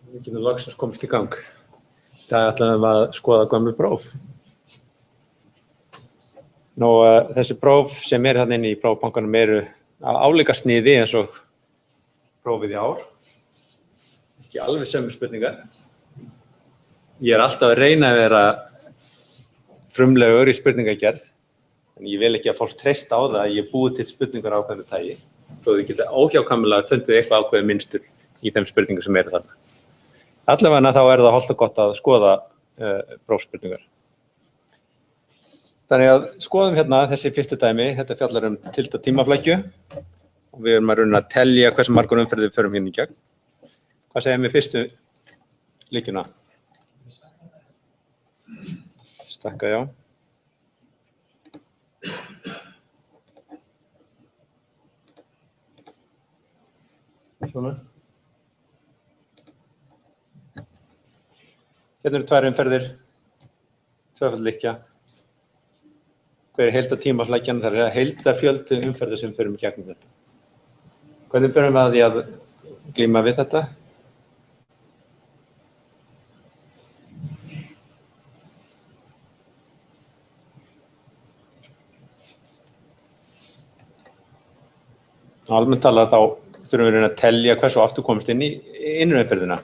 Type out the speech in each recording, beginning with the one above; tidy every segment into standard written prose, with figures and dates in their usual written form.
Við getum loksins komist í gang. Það ætlaðum að skoða gömlu próf. Þessi próf sem þarna inni í prófbankanum eru á álíka sniði eins og prófið í ár. Ekki alveg sömu spurningar. Ég alltaf að reyna að vera frumlegur í spurningagerð, en ég vil ekki að fólk treysta á það að ég búi til spurningar á ákveðnu tagi, þó þið geta óhjákvæmilega fundið eitthvað ákveðið mynstur í þeim spurningum sem eru þarna. Allavega þá það hollt og gott að skoða prófspurningar. Þannig að skoðum hérna þessi fyrstu dæmi, þetta fjallar tilda tímaflækju og við erum að reyna að telja hversu margar umferðir við förum hérna í gegn. Hvað segjum við fyrstu líkjuna? Stakka, já. Svona. Hérna eru tvær umferðir, tvöföld líkja. Hver heildartímaflækjan? Það heildarfjöldi umferðir sem við förum í gegnum þetta. Hvernig förum við að því að glíma við þetta? Almennt talað þá þurfum við að telja hversu oft þú komst inn í innumferðina.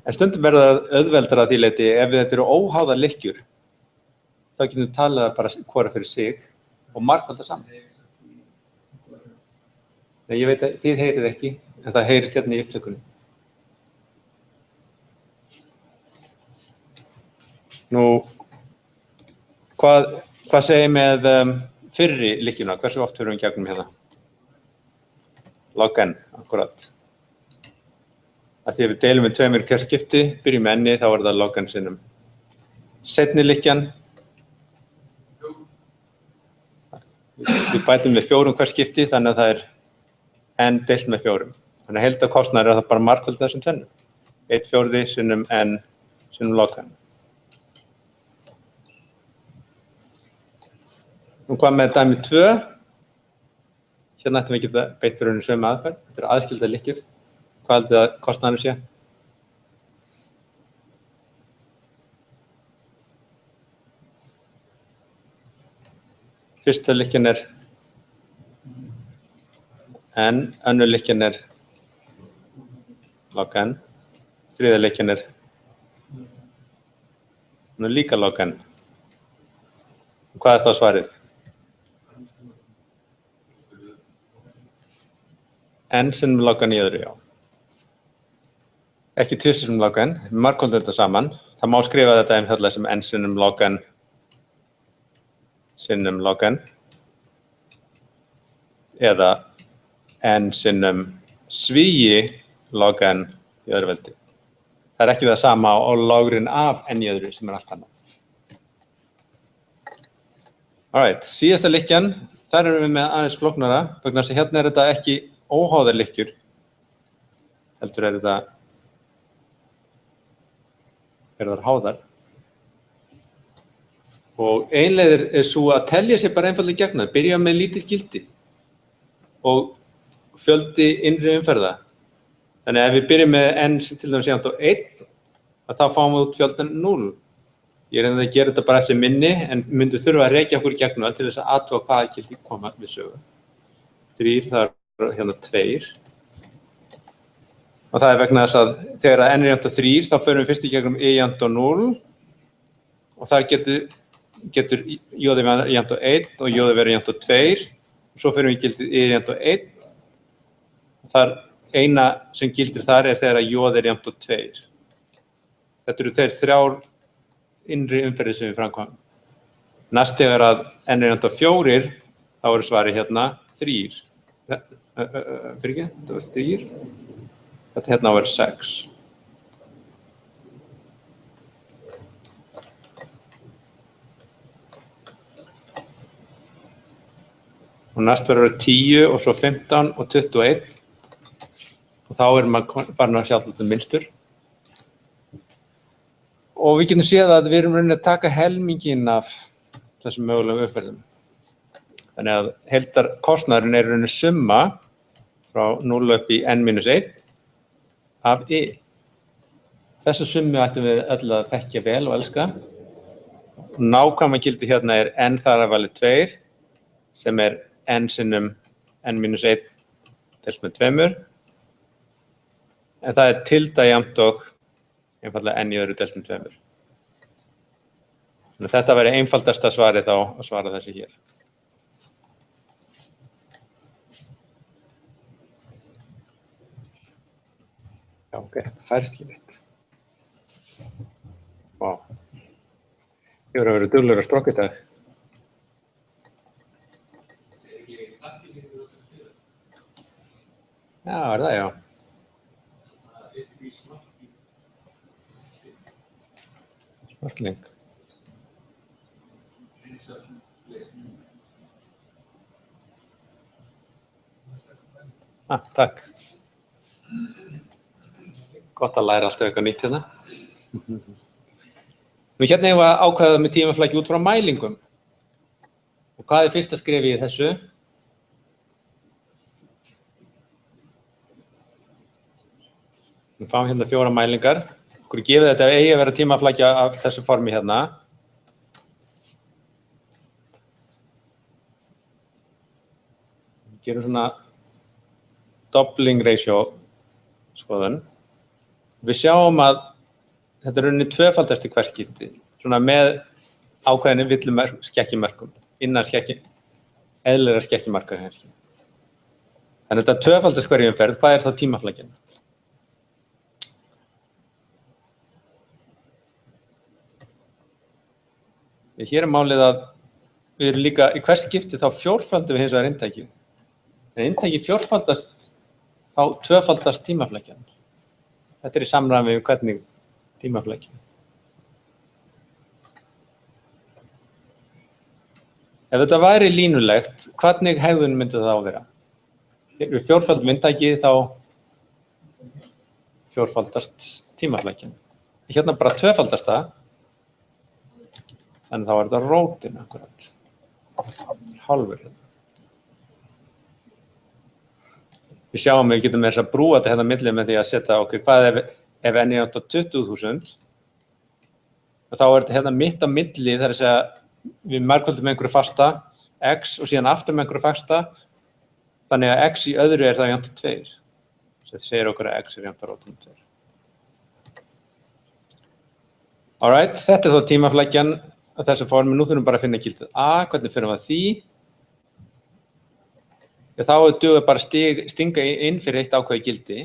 En stundum verða auðveldara að því leyti ef þetta eru óháðar lykkjur, þá getum við talað bara hvora fyrir sig og margfaldar saman. Nei, ég veit að þið heyrið ekki, en það heyrist hérna í upptökunni. Hvað segir með fyrri lykkjuna? Hversu oft förum við gegnum hérna? Log n, akkurat. Að því að við deilum með tveimur hvert skipti, byrjum með n-i, þá það log n sinnum. Seinni lykkjan. Við bætum við 4 hvert skipti, þannig að það n deilt með 4. Þannig að heildarkostnaður það bara margfald þessum tvennu. 1/4 sinnum n sinnum log n. Hvað með dæmi 2? Hérna ættum við að geta beitt rauninni sömu aðferð. Þetta aðskildar lykkjur. Hvað haldið að kostnaðurinn sé? Fyrsta lykkjan n, önnur lykkjan log n, þriðja lykkjan líka log n. Hvað þá svarið? N sinnum log n í öðru, já. Ekki 2 sinnum log n, við margfaldum þetta saman. Það má skrifa þetta einfaldlega sem n sinnum log n sinnum log n eða n sinnum svíi log n í öðru veldi. Það ekki það sama á logrin af n í öðru sem allt annað. Alright, síðasta lykkjan, þar erum við með aðeins flóknara, vegna þess að hérna þetta ekki óháðar lykkjur, heldur þetta þar háðar. Og einleið svo að telja sér bara einfaldlega í gegn, byrja með lítill gildi og fjöldi innri umferða. Þannig að ef við byrjum með n til dæmis jafnt á 1, þá fáum við út fjöldan 0. Ég reyndi að gera þetta bara eftir minni, en myndum þurfa að rekja okkur í gegnum það til þess að athuga hvaða gildi koma við sögu. 3, það hérna 2. Og það vegna þess að þegar n jafnt á 3, þá förum við fyrst í gegnum y jafnt á 0 og þar getur j jafnt á 1 og j verið jafnt á 2 og svo förum við gildið y jafnt á 1. Þar eina sem gildir þar þegar j jafnt á 2. Þetta eru þeir 3 innri umferðir sem við framkvæmum. Næst þegar að n jafnt á 4, þá svarið hérna 3. Fyrir ekki, þetta var 3. Þetta hérna á 6. Og næst verður 10 og svo 15 og 21. Og þá maður farin að sjá þetta mynstur. Og við getum séð að við erum raunin að taka helminginn af þessum mögulegum uppferðum. Þannig að heildarkostnaðurinn raunin summa frá 0 upp í n-1 af y. Þessa summu ættum við öll að þekkja vel og elska. Nákvæma gildi hérna n þar af valið 2 sem n sinnum n-1 deilt með 2. En það tilda jafnt og einfaldlega n í öðru deilt með 2. Þannig að þetta væri einfaldasta svarið þá að svara þessu hér. Já, ok, þetta færist ekki neitt. Vá. Ég voru að vera duglegur að strokka í dag. Já, það, já. Smartling. Takk. Gott að læra alltaf eitthvað nýtt hérna. Nú hérna hefur við ákveðað með tímaflæki út frá mælingum. Og hvað fyrsta skrefið í þessu? Við fáum hérna 4 mælingar. Okkur gefið þetta eigi að vera tímaflæki af þessu formi hérna. Við gerum svona doubling ratio skoðun. Við sjáum að þetta er rauninni tvöfaldast í hvert skipti, svona með ákveðinni villuskekkjumörkum, innan eðlilegra skekkjumarka kannski. Þannig að þetta tvöfaldast hverju umferð, hvað er þá tímaflækjan? Hér er málið að við erum líka í hvert skipti þá fjórfaldum við hins vegar inntækið. En inntækið fjórfaldast, þá tvöfaldast tímaflækjan. Þetta er í samræmi við hvernig tímaflækjan. Ef þetta væri línulegt, hvernig hegðun myndi það á vera? Við fjórfaldum inntækið þá fjórfaldast tímaflækjan. Hérna bara tvöfaldast það, þannig þá er þetta rótin akkurat. Hálfur hérna. Við sjáum að við getum með þess að brúa þetta hérna milli með því að setja okkur hvað ef n er 20.000 og þá er þetta hérna mitt á milli þar að segja við margföldum einhverju fasta x og síðan aftur með einhverju fasta þannig að x í öðru er það jafnt 2. Þetta segir okkur að x er jafnt rótin 2. Alright, þetta er þá tímaflækjan á þessu formi. Nú þurfum við bara að finna gildið a, hvernig finnum við að því? Þá dugir bara stinga inn fyrir eitt ákveði gildi,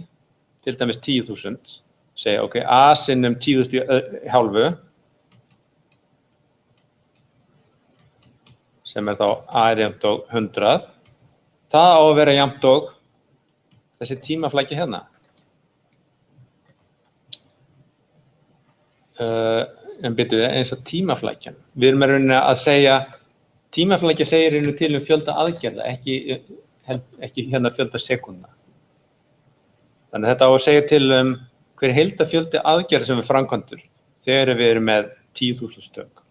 til dæmis 10.000, segja ok, a sinnum 10.000 hálfu, sem er þá a er jafnt og 100. Það á að vera jafnt og þessi tímaflækja hérna. En byrjuðu eins og tímaflækjan. Við erum rauninni að segja, tímaflækja segir rauninni til fjölda aðgerða, ekki hérna fjölda sekúndna. Þannig að þetta á að segja til hver heildarfjöldi aðgerða sem við framkvæmdur þegar við erum með 10.000 stök.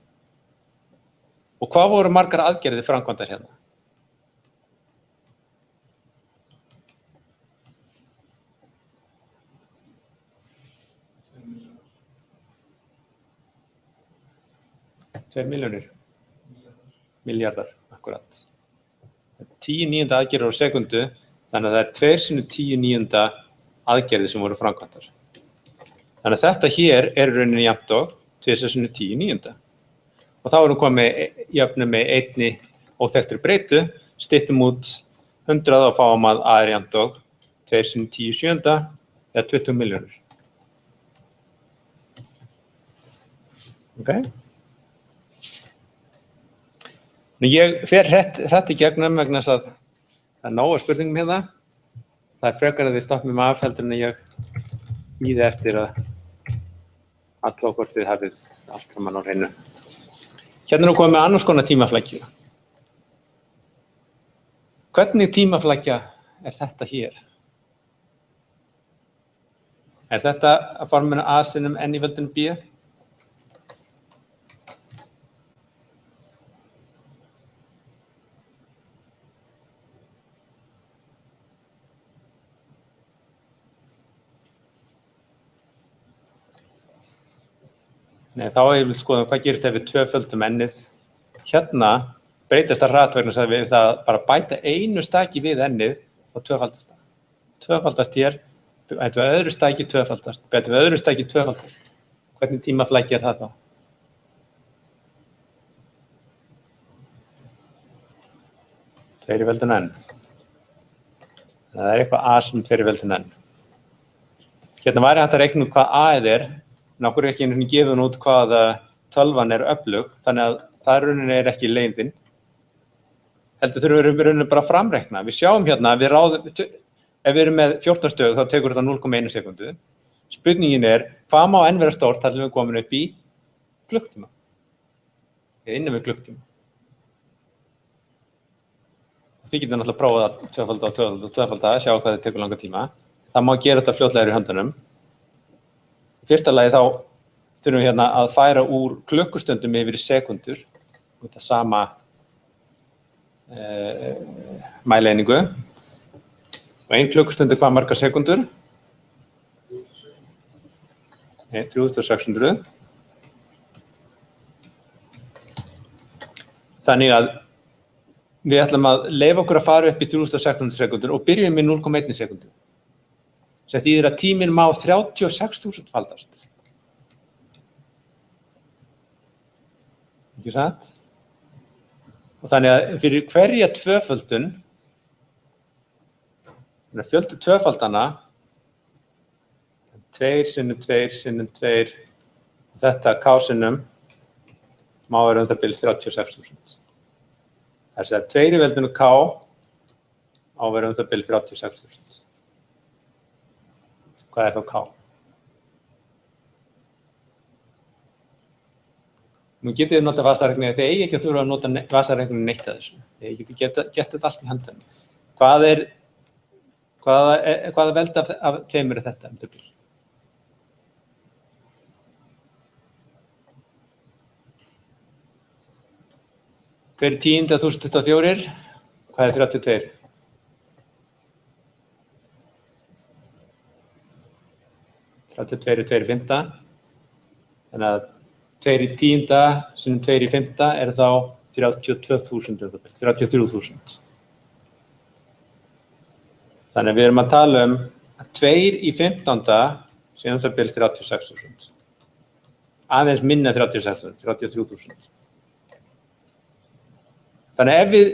Og hvað voru margar aðgerðir framkvæmdar hérna? Milljarðar, akkurat. 10/9 aðgerðir á sekundu, þannig að það er 2 sinnum 10/9 aðgerðir sem voru framkvæmdar. Þannig að þetta hér er rauninni jafnt og 2 sinnum 10/9. Og þá erum við komið jöfnu með einni óþekktri breytu, styttum út 100 og fáum að a er jafnt og 2 sinnum 10/7 eða 20 milljónir. Ok? Nú ég fer hrætt í gegnum vegna þess að það er nóga spurningum hérna. Það er frekar að þið stoppum mig af heldur en ég bíði eftir að athuga hvort þið hafið allt saman á hreinu. Hérna er nú komið með annars konar tímaflækju. Hvernig tímaflækja er þetta hér? Er þetta að forminu a sinnum n í völdinu b? Nei, þá ég vil skoða hvað gerist ef við tvöföldum ennið. Hérna breytist það hratt vegna þess að við það bara bæta einu staki við ennið og tvöfaldast það. Tvöfaldast hér, bætum við öðru staki tvöfaldast, bætum við öðru staki tvöfaldast. Hvernig tímaflækki það þá? Tveir í veldun n. Það eitthvað a sem tveir í veldun n. Hérna væri hægt að reikna út hvað a-ið en okkur ekki einhvern veginn gefið út hvað tölvan öflug, þannig að það rauninni ekki leiðin. Heldur þurfum við rauninni bara að framreikna. Við sjáum hérna, ef við erum með 14 stöð, þá tekur þetta 0,1 sekundu. Spurningin hvað má n vera stórt þar til við komin upp í klukktíma? Eða innan við klukktíma. Þið getur náttúrulega prófað að tvöfalda, sjá hvað þetta tekur langa tíma. Það má gera þetta fljótlega í höndunum. Í fyrsta lagi þá þurfum við hérna að færa úr klukkustundum yfir í sekundur. Þetta sama mæleiningu. Og 1 klukkustund hvað margar sekundur? 3600. Þannig að við ætlum að leyfa okkur að fara upp í 3600 sekundur og byrjum í 0,1 sekundu. Sem þýðir að tíminn má 36.000 faldast. Ekki satt? Og þannig að fyrir hverja tvöföldun, fjöldi tvöfaldana, 2 sinnum 2 sinnum 2, þetta k-sinnum, má vera það bil 36.000. Þess að 2 í veldinu k á vera það bil 36.000. Hvað þá k? Nú getið þið náttúrulega vasareikni, þið eigi ekki að þurfa að nota vasareikni neitt að þessu. Þið getið gert þetta allt í höndunum. Hvaða veldi af tveimur þetta? Hver 10.1024? Hvað 32? 32 2 í 5. Þannig að 2 í 10 sinnum 2 í 5 þá 32.000, 33.000. Þannig að við erum að tala að 2 í 15 sinnum það bil 36.000. Aðeins minna 36.000, 33.000. Þannig að ef við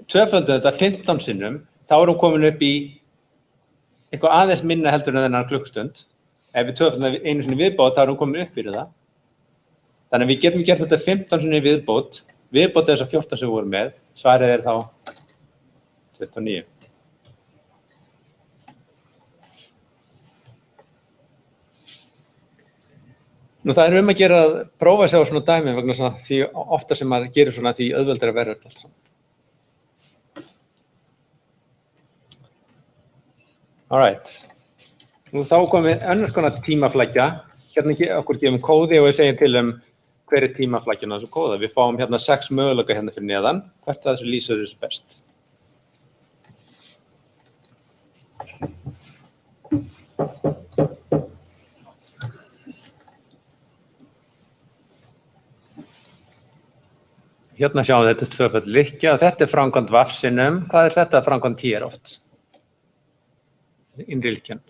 tvöföldum þetta 15 sinnum, þá erum við komin upp í eitthvað aðeins minna heldur en þennan klukkstund. Ef við tvöföldum einu sinni viðbót, þá erum við komin upp fyrir það. Þannig að við getum gert þetta 15 sinni viðbót þess að 14 sem við vorum með, svarið þá 29. Nú það að gera að prófa að sjá svona dæmi vegna þess að því ofta sem maður gerir svona því auðveldar að vera allt saman. Alright. Nú þá komum við önnur konar tímaflækja. Hérna okkur gefum kóði og við segjum til hver tímaflækjan á þessu kóða. Við fáum hérna 6 möguleika hérna fyrir neðan. Hvert af þessu lýsir þessu best? Hérna sjáum við þetta tvöföld lykkja. Þetta framkvæmd vafsinum. Hvað þetta framkvæmd hér oft? Innri lykkjan.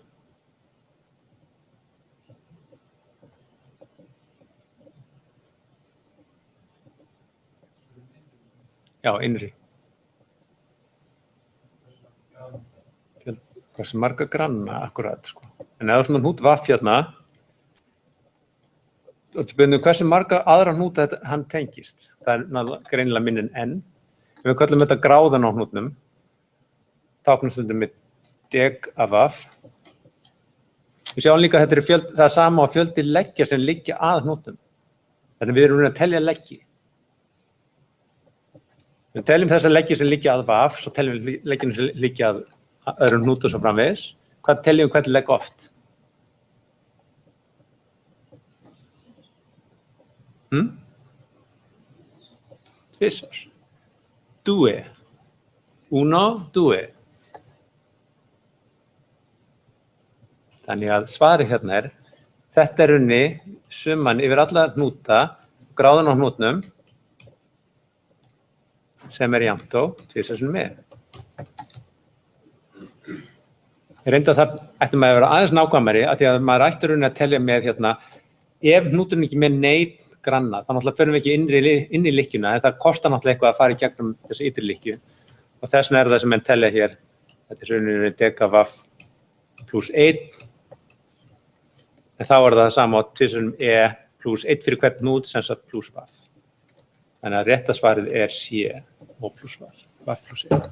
Já, innri. Hversu marga granna, akkurat, sko. En ef það er svona hnút vaff hérna, hversu marga aðra hnúta hann tengist. Það er greinilega minni en n. Við kallum þetta gráðan á hnútnum. Táknum stundum með deg af vaff. Við sjáum líka að þetta það er sama á fjöldi leggja sem liggja að hnútum. Þannig við erum að telja leggi. Við teljum þessa leggi sem liggja að vaff, svo teljum við legginu sem liggja að öðrum hnútum svo framvegis. Hvað teljum við hvernig legg oft? Tvisvar. Due. Uno, due. Þannig að svarið hérna þetta er runni summan yfir alla hnúta, gráðan á hnútnum, sem er jafnt á 2 sinnum e. Reynda það ætti maður að vera aðeins nákvæmari af því að maður ætti runni að telja með hérna, ef hnúturinn ekki með neinn granna, þá náttúrulega förum við ekki inn í lykkjuna, en það kostar náttúrulega eitthvað að fara í gegnum þessi ytri lykkju. Og þess vegna er það sem menn telja hér, þetta er runni dekavaff pluss 1, en þá er það sama á 2 sinnum e pluss 1 fyrir hvern hnút, sem sagt pluss vaff. Þannig að rétta svarið er C og pluss vaff, vaff pluss 1.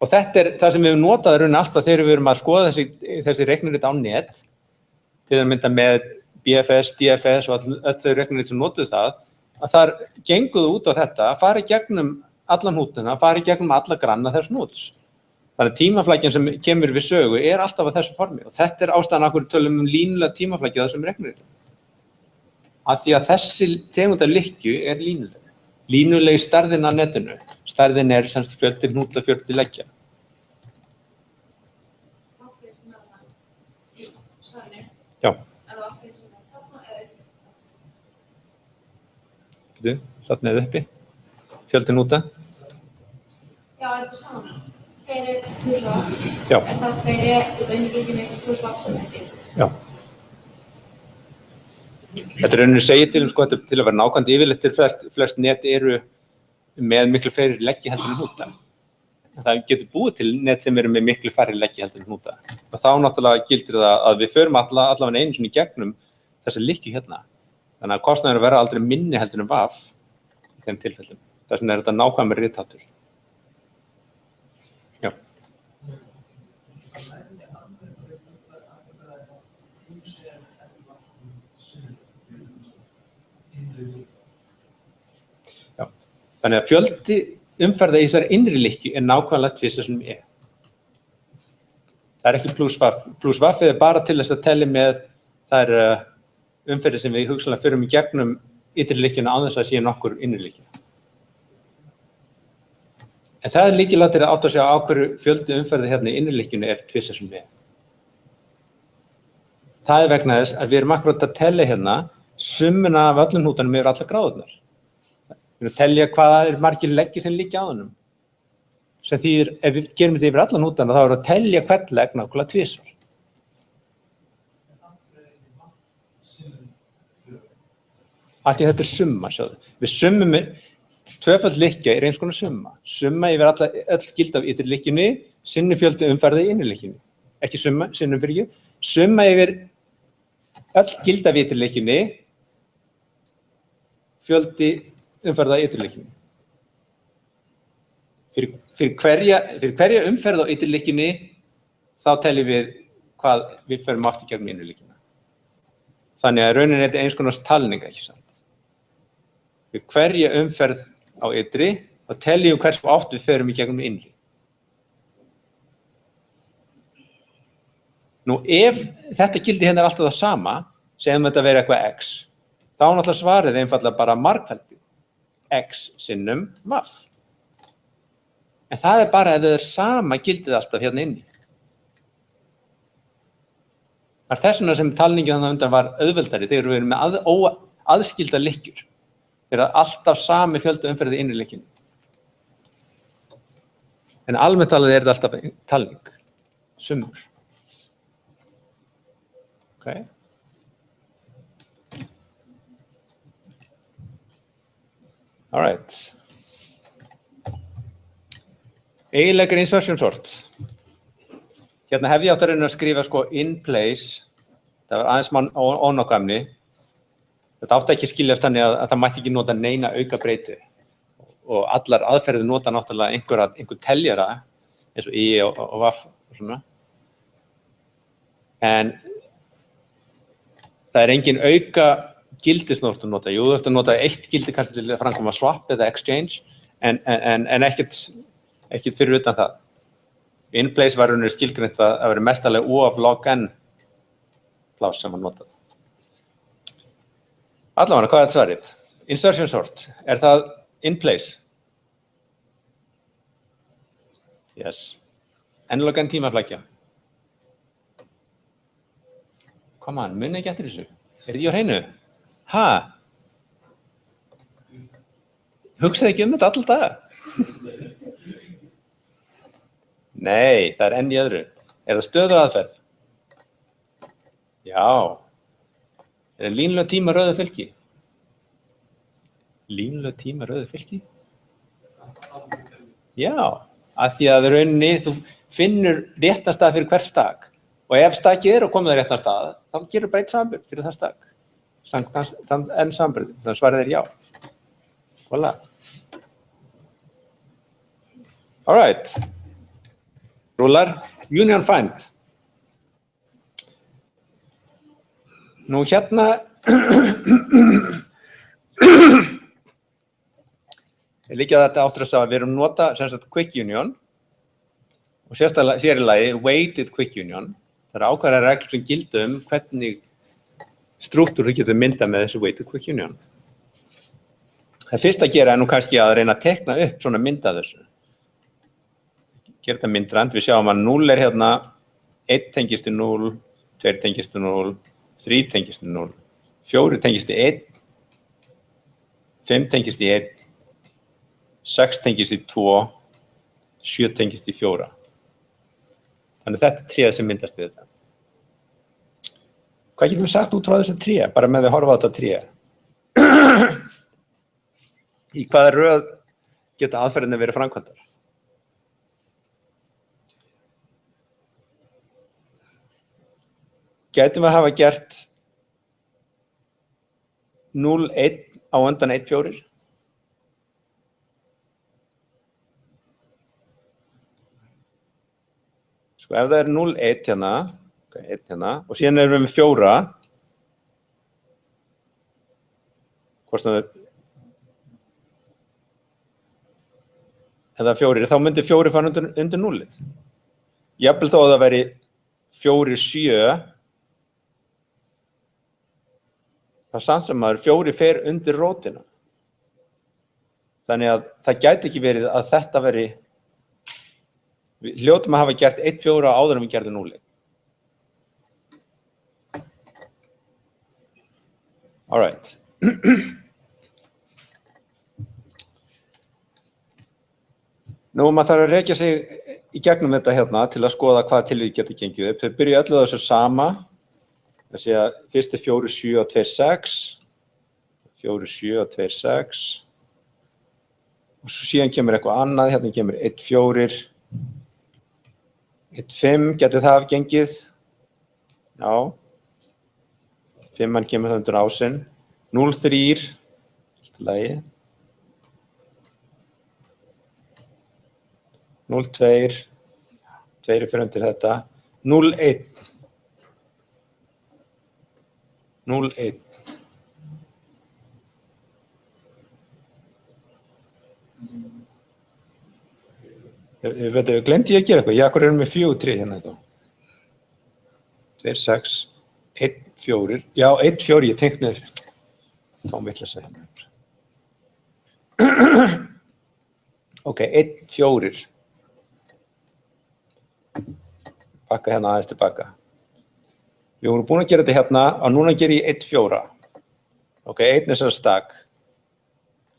Og þetta er það sem við höfum notað runni alltaf þegar við erum að skoða þessi reiknirit á net, til að mynda með BFS, DFS og öll þau reiknirit sem notuðu það, að þar genguðu út á þetta, að fara í gegnum alla hnútuna, að fara í gegnum alla granna þess hnúts. Þannig að tímaflækjan sem kemur við sögu er alltaf á þessu formi og þetta er ástæðan af hverju tölum línulega tímaflækja á þessum reikniritum. Af því að þessi tegund af lykkju er línuleg. Línuleg stærðin á netinu. Stærðin er semst fjöldi hnúta, fjöldi leggja. Já. Þarna er uppi. Fjöldi hnúta. Já, er það saman? 2 pluss vaff. Já. Er það 2 út af innbygginu pluss vaff sem ekki? Já. Þetta er rauninni segið til sko, til að vera nákvæmt yfirleitt flest net eru með miklu færri leggji heldur en hnúta. Það getur búið til net sem eru með miklu færri leggji heldur en hnúta. Og þá náttúrulega gildir það að við förum allavega einu sinni í gegnum þessa lykkju hérna. Þannig að kostnaðurinn verða aldrei minni heldur en vaff í þeim tilfellum. Þess vegna er þetta nákvæmur ritháttur. Já. Já. Þannig að fjöldi umferða í þessari innri lykkju er nákvæmlega 2 sinnum e. Það er ekki pluss vaff. Pluss vaff er bara til þess að telja með þær umferðir sem við hugsanlega förum í gegnum ytri lykkjuna án þess að sé nokkur innri lykkja. En það er lykilatriði til að átta sig á hverju fjöldi umferði hérna í innri lykkjunni er 2 sinnum e. Það er vegna þess að við erum akkurat að telja hérna summuna af öllum hnútunum yfir allar gráðurnar. Við erum að telja hvaða er margir leggir þeim liggja á honum. Sem þýðir, ef við gerum þetta yfir allar hnútana, þá erum við að telja hvern legg nákvæmlega 2 sinni. Af því þetta er summa, sjáðu. Við summum, tvöföld lykkja er eins konar summa. Summa yfir öll gild af ytri lykkjunni, sinnum fjöldi umferða í innri lykkjunni. Ekki summa, sinnum fyrir ekki. Summa yfir öll gild af ytri lykkjunni, fjöldi umferða í ytri lykkjunni. Fyrir hverja umferð á ytri lykkjunni, þá teljum við hvað við förum aftur gegnum innri lykkjuna. Þannig að raunin er eins konar talning, ekki sant? Fyrir hverja umferð á ytri, þá teljum við hversu oft við förum í gegnum innri. Nú, ef þetta gildi hérna er alltaf það sama, segjum þetta verið eitthvað x, þá náttúrulega svarið einfaldlega bara margfaldi, x sinnum vaff. En það er bara ef það er sama gildið alltaf hérna inni. Það er þess vegna sem talningin þannig undan var auðveldari þegar við erum með aðskilda lykkjur. Þegar alltaf sami fjöldi umferði innri lykkjunni. En almennt talið er þetta alltaf talning, summur. Okay. All right. Eiginleikar insertion sort. Hérna hef ég átt að reyna að skrifa sko in place. Það var aðeins mann ónákvæmni. Þetta átti ekki að skiljast þannig að það mætti ekki nota neina auka breytu. Og allar aðferðir nota náttúrulega einhver teljara, eins og i og vaff og svona. En það er engin auka gildisnótt að nota. Jú, þú ert að nota eitt gildi kannski til að framkvæma swap eða exchange, en ekkert fyrir utan það. In place var raunir skilgreint að vera mestalega O af log n pláss sem hann notaði. Allavega, hvað er svarið? Insertion sort, er það in place? Yes. N log n tímaflækja. Come on, muni ekki eftir þessu. Er þið á hreinu? Ha? Hugsaði ekki þetta alltaf daga? Nei, það er enn í öðru. Er það stöðu aðferð? Já. Er það línlega tíma rauðu fylki? Línlega tíma rauðu fylki? Já, af því að rauninni þú finnur réttan stað fyrir hver stak og ef stakið er að koma það réttan stað þá gerur bara eitt samanburð fyrir það stak. En samanburð, þannig svarið er já. Voilà. All right. Rúlar, union find. Nú hérna er líka þetta áttur að segja að við erum nota sem sagt quick union og sér í lagi weighted quick union. Það eru ákveðnar reglur sem gilda hvernig strúktúr við getum myndað með þessu weighted quick union. Það fyrst að gera er nú kannski að reyna að tekna upp svona mynd af þessu. Gera þetta myndrænt, við sjáum að 0 er hérna 1 tengist í 0, 2 tengist í 0, 3 tengist í 0, 4 tengist í 1, 5 tengist í 1, 6 tengist í 2, 7 tengist í 4. Þannig þetta er tréð sem myndast við þetta. Hvað getum við sagt út frá þessu tré, bara með að horfa á þetta tré? Í hvaða röð geta aðferðinni verið framkvæmdar? Gætum við að hafa gert 0, 1 á undan 1, 4? Sko ef það er 0, 1 hérna, okay, 1 hérna, og síðan erum við með 4, hvort það er, eða 4, þá myndi 4 fara undir 0-ið. Jafnvel þó að það veri 4, 7, það samt sem maður 4 fer undir rótina. Þannig að það gæti ekki verið að þetta veri, við hljótum að hafa gert 1, 4 áður en við gerðum 0. All right. Nú, maður þarf að rekja sig í gegnum þetta hérna til að skoða hvaða tilvík getur gengið upp. Þau byrja öllu þessu sama. Það sé að fyrst er 4, 7 og 2, 6. 4, 7 og 2, 6. Og síðan kemur eitthvað annað. Hérna kemur 1, 4. 1, 5 getur það gengið. Já. 5 kemur það undir ásinn. 0, 3. Í lagi. 0, 2. 2 fyrir undir þetta. 0, 1. 0, 1. Glemdi ég að gera eitthvað? Já, hvað erum við 4, 3 hérna þetta? 2, 6, 1, 4. Já, 1, 4, ég tengt neður. Þá vill að segja mér. Ok, 1, 4. Bakka hérna aðeins tilbaka. Við vorum búin að gera þetta hérna og núna ger ég 1, 4. Ok, 1 er svo stak.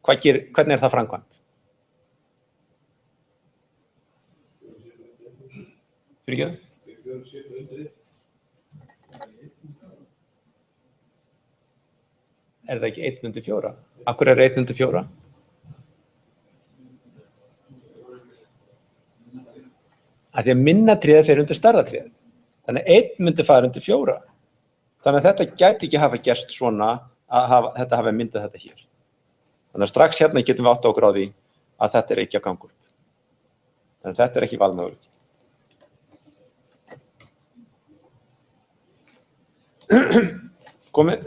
Hvernig er það framkvæmt? Fyrir ekki? Er það ekki 1 undir 4? Af hverju er 1 undir 4? Af því að minna tréð fer undir stærra tréð. Þannig að 1 myndi fara undir 4. Þannig að þetta gæti ekki hafa gerst svona að þetta hafi myndað þetta hér. Þannig að strax hérna getum við átt okkur á því að þetta er ekki að ganga upp. Þannig að þetta er ekki valmöguleiki.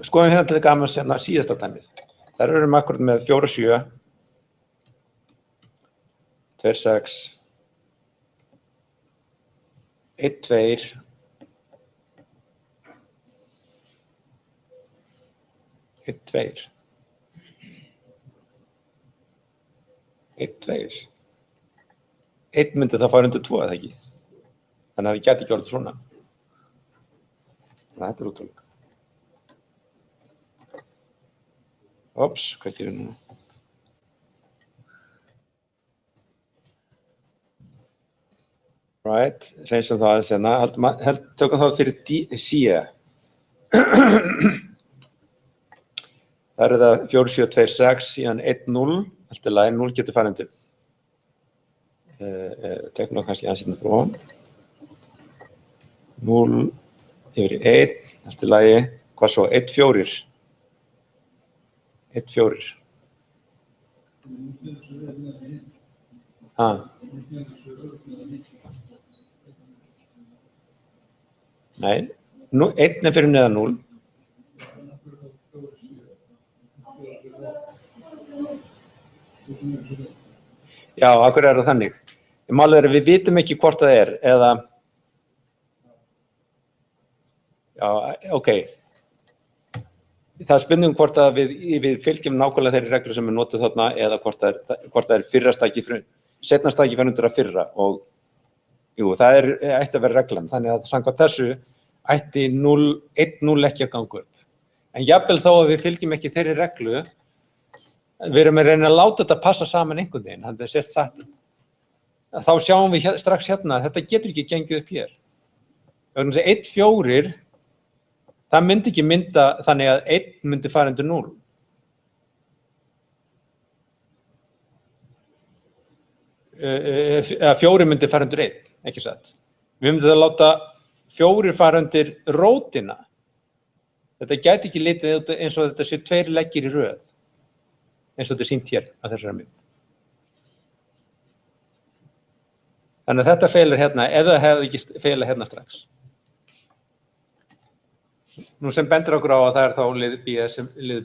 Skoðum hérna til gamans hérna síðasta dæmið. Þar erum við akkurat með 4, 7, 2, 6, 1, 2, 1, 2. 1, 2. 1 myndi það fara undir 2, eða ekki? Þannig að það gæti ekki orðið svona. Þetta er útrúlega. Ops, hvað gerir núna? Right, reynsum það aðeins hérna. Tökum það fyrir C. Það það 4, 7, 2, 6, síðan 1, 0. Allt í lagi, 0 getur farið undir. Tekum það kannski aðeins hérna frá. 0 yfir í 1, allt í lagi. Hvað svo? 1, 4. 1, 4. Nei, 1 fyrir neðan 0. Já, af hverju það þannig? Málið að við vitum ekki hvort það eða... Já, ok. Það spurning hvort að við fylgjum nákvæmlega þeirri reglu sem við notum þarna eða hvort það fyrra stæki seinna stæki fyrir undir að fyrra og jú, það ætti að vera reglan. Þannig að samkvæmt þessu ætti 1-0 ekki að ganga upp. En jafnvel þó að við fylgjum ekki þeirri reglu, við erum að reyna að láta þetta passa saman einhvern veginn, þannig að það sést satt. Þá sjáum við strax hérna að þetta getur ekki gengið upp hér. 1-4, það myndi ekki mynda þannig að 1 myndi fara undir 0. Eða 4 myndi fara undir 1, ekki satt. Við myndum að láta 4 fara undir rótina. Þetta gæti ekki litið eins og þetta sé 2 leggir í röð, eins og þetta er sýnt hér á þessari mynd. Þannig að þetta feilar hérna, eða hefði ekki feilað hérna strax. Nú sem bendur okkur á að það þá lið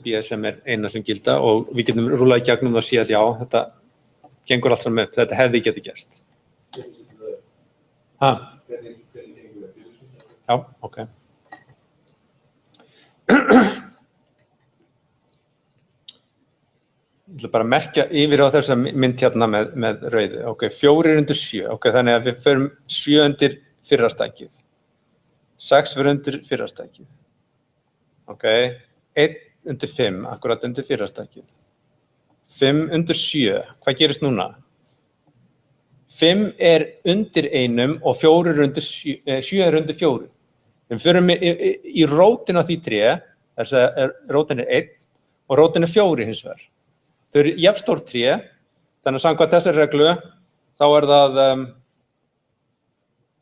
B sem eina sem gilda og við getum rúlað í gegnum það og sé að já, þetta gengur allt saman upp, þetta hefði getið gerst. Já, ok. Ég ætla bara að merkja yfir á þessa mynd hérna með rauðu. Ok, 4 undir 7, ok, þannig að við förum 7 undir fyrra stækið. 6 fyrir undir fyrra stækið. Ok, 1 undir 5, akkurat undir fyrra stækið. 5 undir 7, hvað gerist núna? 5 undir 1 og 4 undir 7 undir 4. Við förum í rótin á því 3, þess að rótin 1 og rótin 4 hins vegar. Þau eru jafnstór 3, þannig að samkvæmt þessari reglu þá það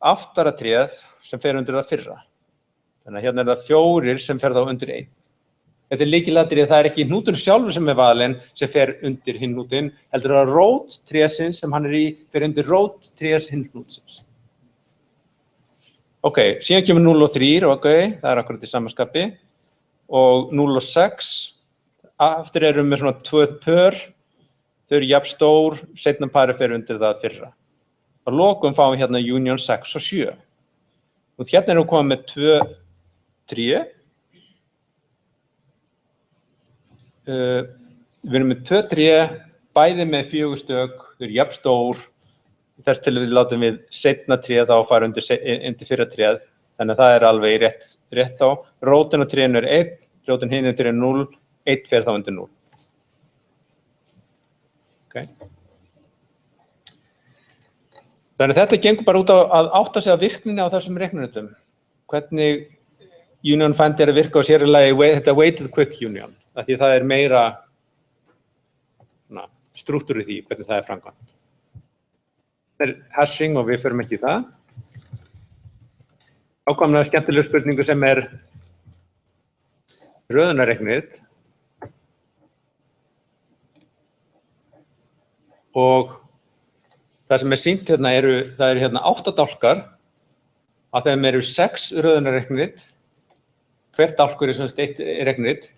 aftara tréð sem fer undir það fyrra. Þannig að hérna það 4 sem fer þá undir 1. Þetta lykilatriði, það ekki hnúturinn sjálfur sem valinn sem fer undir hinn hnútinn, heldur það rót trésins sem hann í fer undir rót trés hinn hnútsins. Ok, síðan kemur 0 og 3, ok, það akkurat í samanskapi. Og 0 og 6, aftur erum við svona 2 pör, þau eru jafn stór, seinna pari fer undir það fyrra. Að lokum fáum við hérna union 6 og 7. Og hérna erum við komið með 2 tré. Við erum með 2 tré, bæði með 4 stök, þau eru jafn stór. Í þess til við látum við seinna tréð þá fara undir fyrra tréð. Þannig að það alveg rétt á. Rótin á trénu 1, rótin hinn á trénu 0, 1 fer þá undir 0. Okay. Þannig að þetta gengur bara út á að átta sig á virkninni á þessum reikninutum. Hvernig union find að virka á sér í lagi þetta weighted quick union. Því það meira strúktúr í því hvernig það framkvæmt. Þetta hashing og við förum ekki í það. Ákvæmlega skemmtileg spurningu sem röðunarreiknið. Og það sem sýnt hérna það eru hérna 8 dálkar. Af þeim eru 6 röðunarreiknið. Hvert dálkur sem sagt 1 reiknið.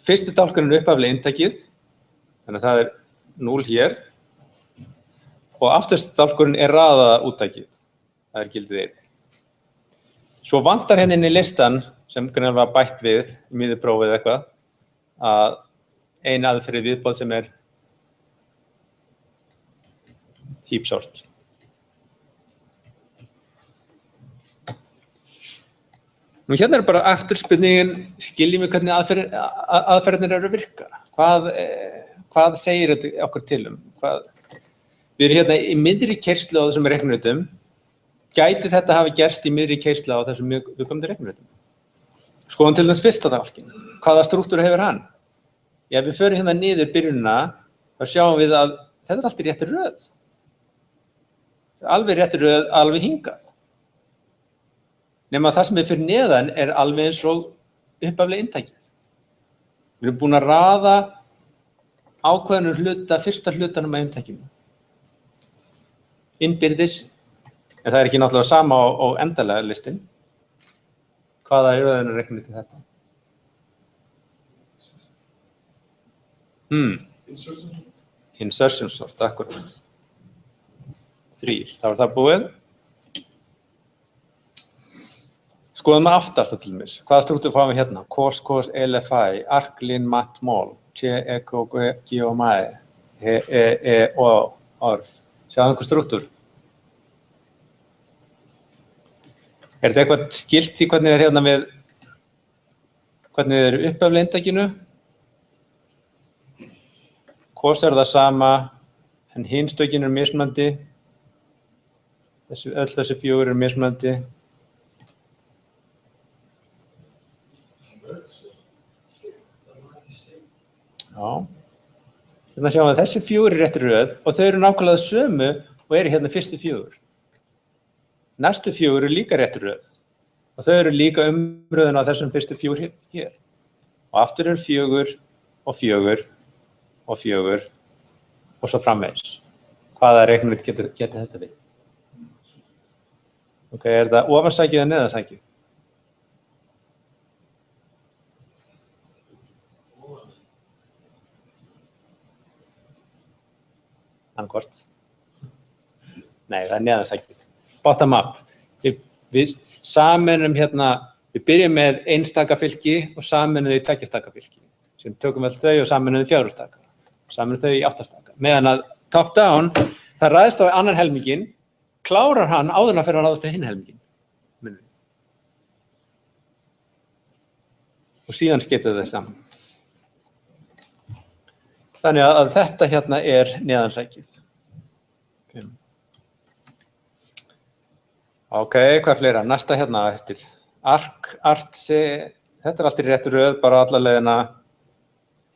Fyrsti dálkurinn upphaflega inntakið. Þannig að það 0 hér. Og aftursti dálkurinn raðað úttakið. Það gildið 1. Svo vantar hérna inn í listan sem greinilega var bætt við í miðjuprófið eitthvað að ein aðferð viðbóð sem heap sort. Nú hérna bara eftirspurningin, skiljum við hvernig aðferðinir eru að virka. Hvað segir þetta okkur til Við erum hérna í miðri keyrslu á þessum reiknirítum. Gæti þetta hafi gerst í miðri keyrslu á þessum viðkomandi reiknirítum? Skoðum til þess fyrsta dálkinn. Hvaða strúktúru hefur hann? Ef við förum hérna niður byrjunina, þá sjáum við að þetta allt í réttri röð. Alveg réttri röð, alveg hingað. Nema það sem er fyrir neðan alveg eins og upphaflega inntækið. Við erum búin að raða ákveðnum fyrsta hlutanum af inntækinu. Innbyrðis, en það ekki náttúrulega sama á endalega listin. Hvaða röðinu reiknum við til þetta? Insertion sort, akkurat. 3, þá er það búið. Skoðum við aftasta til dæmis. Hvaða strúktúr fáum við hérna? Cos, LFI, arc, lin, mat, mol, geomai, orf. Sjáðu einhver strúktúr. Þetta eitthvað skilt í hvernig hérna hvernig upphaflega inntækinu? Cos það sama, en hin stökin mismunandi. Öll þessi 4 mismunandi. Já. Þannig sjáum við að þessi 4 réttri röð og þau eru nákvæmlega sömu og eru hérna fyrstu 4. Næstu 4 líka réttri röð og þau eru líka umröðin á þessum fyrstu 4 hér. Og aftur eru 4 og 4 og 4 og svo framvegis. Hvaða reiknirít getur þetta við? Ok, er það ofansækið eða neðansækið? Annarkvort. Nei, það er neðansækið. Bottom up. Við sameinum hérna, við byrjum með einstaka fylki og sameinum þau í tveggjastaka fylki. Sem tökum við þau og sameinum þau í 4 staka. Sameinum þau í 8 staka. Meðan að top down, það ræðst á annan helminginn, klárar hann áður en að fyrir að ráðast á hinn helminginn. Og síðan skeytir þau saman. Þannig að þetta hérna er neðansækið. Ok, hvað fleira? Næsta hérna eftir. Arc, artse, þetta allt í réttu röð, bara alla leiðina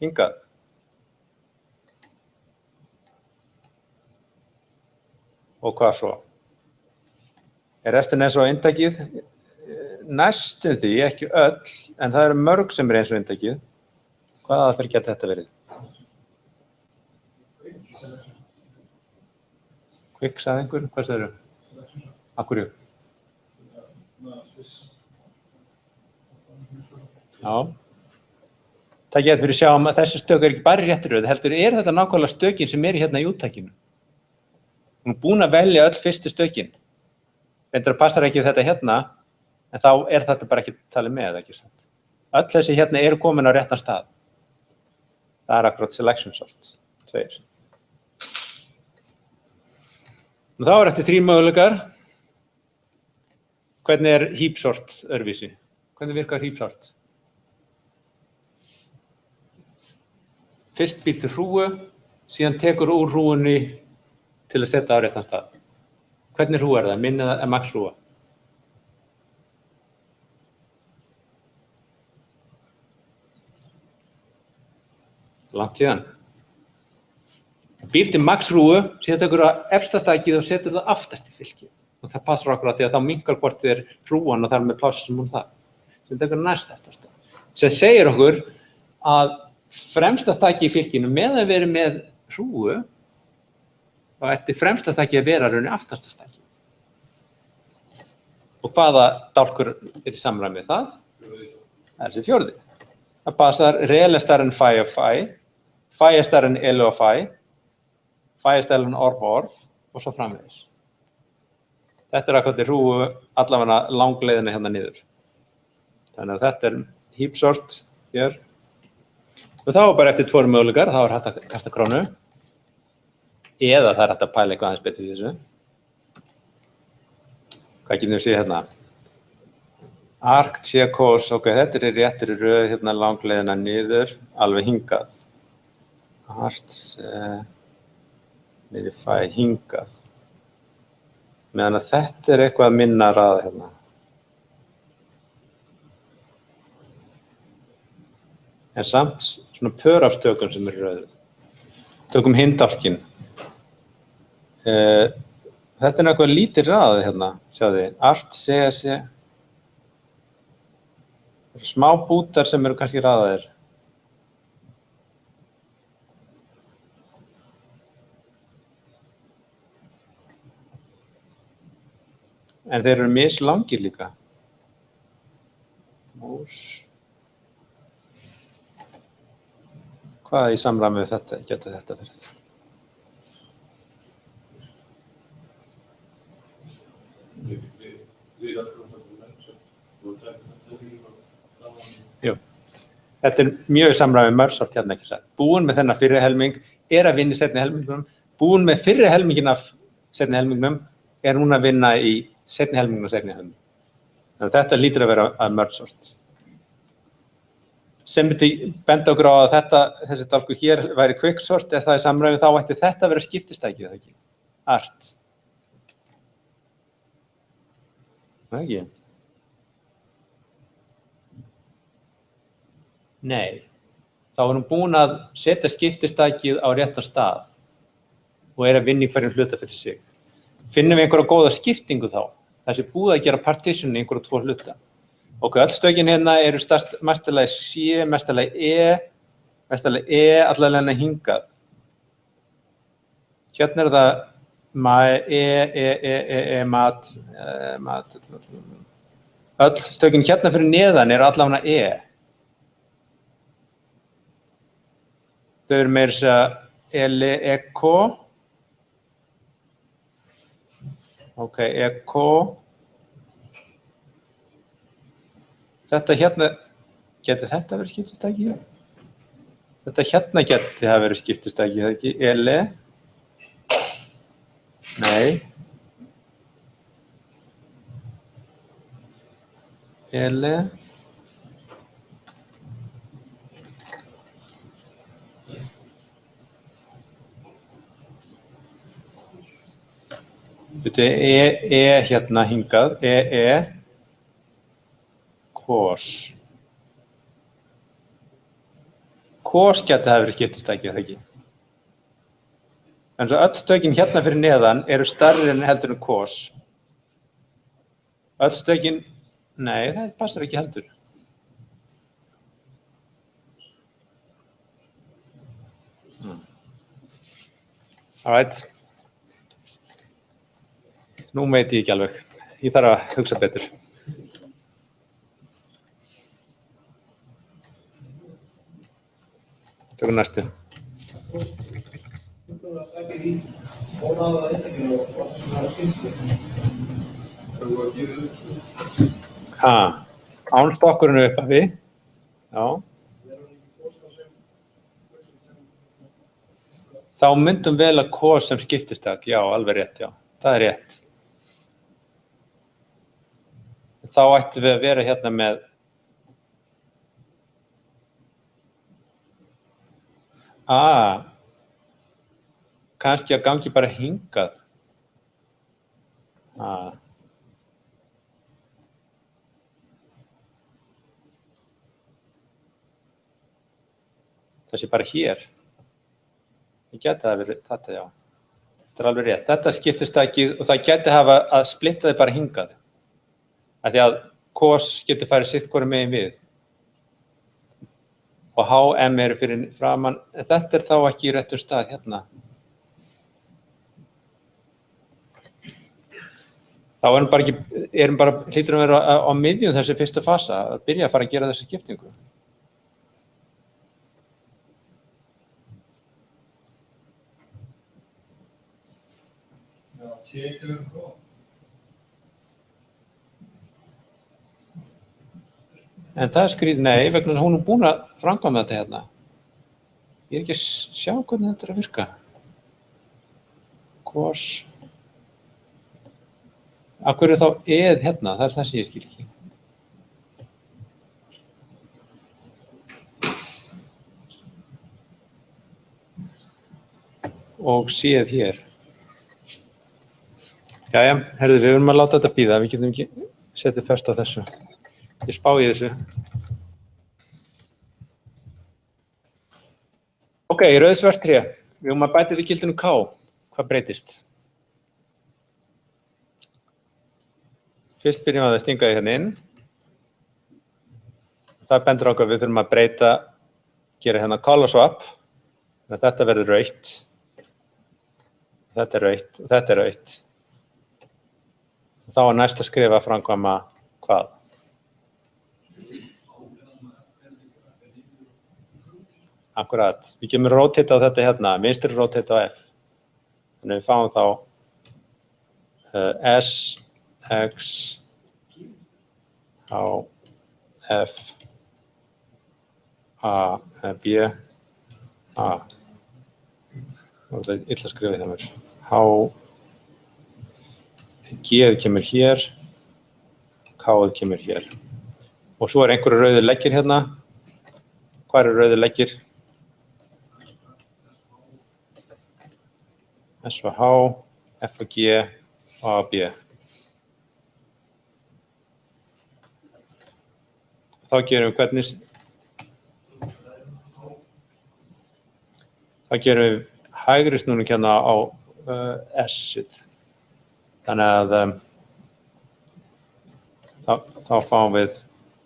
hingað. Og hvað svo? Restin eins og inntækið? Næstum því, ekki öll, en það eru mörg sem eins og inntækið. Hvaða aðferð geta þetta verið? Quick, sagði einhver? Hvað segirðu? Af hverju? Já. Það getur fyrir að sjá að þessi stök ekki bara í réttri röð, heldur þetta nákvæmlega stökin sem hérna í úttækinu. Hún er búin að velja öll fyrstu stökin. Reyndar passar ekki þetta hérna, en þá þetta bara ekki talið með, ekki sant? Öll þessi hérna eru komin á réttan stað. Það er akkurat selection sort, 2. Og þá eftir 3 möguleikar. Hvernig heap sort öðruvísi? Hvernig virkar heap sort? Fyrst býr til hrúgu, síðan tekur úr hrúgunni til að setja á réttan stað. Hvernig hrúga það? Minni eða max hrúga? Langt síðan. Býr til max hrúgu, síðan tekur á efsta stakið og setur það aftast í fylkið. Og það passar okkur að því að þá minnkar hvort þið hrúgan og þar með pláss sem hún það. Síðan tekur næst aftast. Sem segir okkur að fremsta stakið í fylkinu, meðan við erum með hrúgu, þá ætti fremsta stakið að vera raunni aftasta stakið. Og hvaða dálkur í samræmi við það? Það þessi 4. Það passar rel stærri en phi of phi, phi stærri en elu of phi, phi stærri en orf of orf og svo framvegis. Þetta akkurat hrúgu allavega langleiðina hérna niður. Þannig að þetta heap sort hér. Og þá bara eftir 2 möguleikar, þá hægt að kasta krónu. Eða það hægt að pæla eitthvað aðeins betur í þessu. Hvað getum við séð hérna? Arc, cos, ok, þetta réttir röð hérna langleiðina niður, alveg hingað. Arts niður fæ hingað. Meðan að þetta eitthvað minna raða hérna. En samt svona pör af stökum sem rauðu. Tökum hinn dálkinn. Þetta eitthvað lítið raðið hérna, sjáðu þið. Art, C. Smá bútar sem kannski raðaðir. En þeir eru mislangir líka. Mús. Hvað í samræmi við þetta getur þetta verið? Jú. Þetta mjög í samræmi við Mörsárt hérna ekki sagt. Búin með þennan fyrri helming að vinna í seinni helmingnum. Búin með fyrri helmingin af seinni helmingnum núna að vinna í seinni helmingnum og seinni helmingnum. Þannig að þetta lítur að vera að Mörsárt. Sem myndi benda okkur á að þessi dálkur hér væri quicksort, það í samræmi þá ætti þetta að vera skiptistækið, eða ekki? Art. Það ekki? Nei. Þá er hún búin að setja skiptistækið á réttan stað og að vinna í hverjum hluta fyrir sig. Finnum við einhverja góða skiptingu þá? Það sé búið að gera partition í einhverja 2 hluta. Ok, öll stökin hérna eru mestalagi C, mestalagi E, allavega hingað. Hérna það mat. Öll stökin hérna fyrir neðan eru allavega E. Þau eru meira þess að Eko. Ok, Eko. Þetta hérna, geti þetta verið skiptistæki? Þetta hérna geti það verið skiptistæki, það ekki? Ele? Nei. Ele? Þetta hérna hingað, Kos. Kos geti það verið skiptistæki, það ekki? En svo öll stökin hérna fyrir neðan eru stærri en heldur en kos. Öll stökin, nei, það passar ekki heldur. Alright. Nú veit ég ekki alveg. Ég þarf að hugsa betur. Tökum næstu. Ánstokkurinn upp af við. Já. Þá myndum vel að kos sem skiptistak. Já, alveg rétt, já. Það er rétt. Þá ættum við að vera hérna með kannski að gangi bara hingað. Það sé bara hér. Ég geti það verið þetta, já. Þetta er alveg rétt. Þetta skiptistækið og það geti hafa að splitta þið bara hingað. Af því að kos getur farið sitt hvoru megin við. Og HM eru fyrir framan. Þetta er þá ekki í réttum stað hérna. Þá hlýtur að vera á miðjum þessi fyrstu fasa að byrja að fara að gera þessi skiptingu. En það er skrítið, nei, vegna hún er búin að framkvæma þetta hérna. Ég er ekki að sjá hvernig þetta er að virka. Kos. Af hverju er þá eð hérna? Það er það sem ég skil ekki. og séð hér. Jæja, herðu, við verðum að láta þetta bíða, við getum ekki setið föst á þessu. Ég spá í þessu. Ok, rauð svart tré. Við höfum að bæta við gildinu K. Hvað breytist? Fyrst byrjum við að stinga því hérna inn. Það bendur okkur að við þurfum að breyta, gera hérna color swap. Þannig að þetta verður rautt. Þetta er rautt og þetta er rautt. Þá er næst að skrifa framkvæma hvað? Akkurat. Við gemum rotate á þetta hérna, vinstri rotate á F. Þannig við fáum þá S, X, H, F, A, B, A. Það er illa að skrifa það mér. H, G kemur hér, K kemur hér. Og svo er einhverju rauðir leggir hérna. Hvað eru rauðir leggir? S og H, F og G, A og B. Þá gerum við hvernig? Þá gerum við hægri snúning hérna á S-ið. Þannig að þá fáum við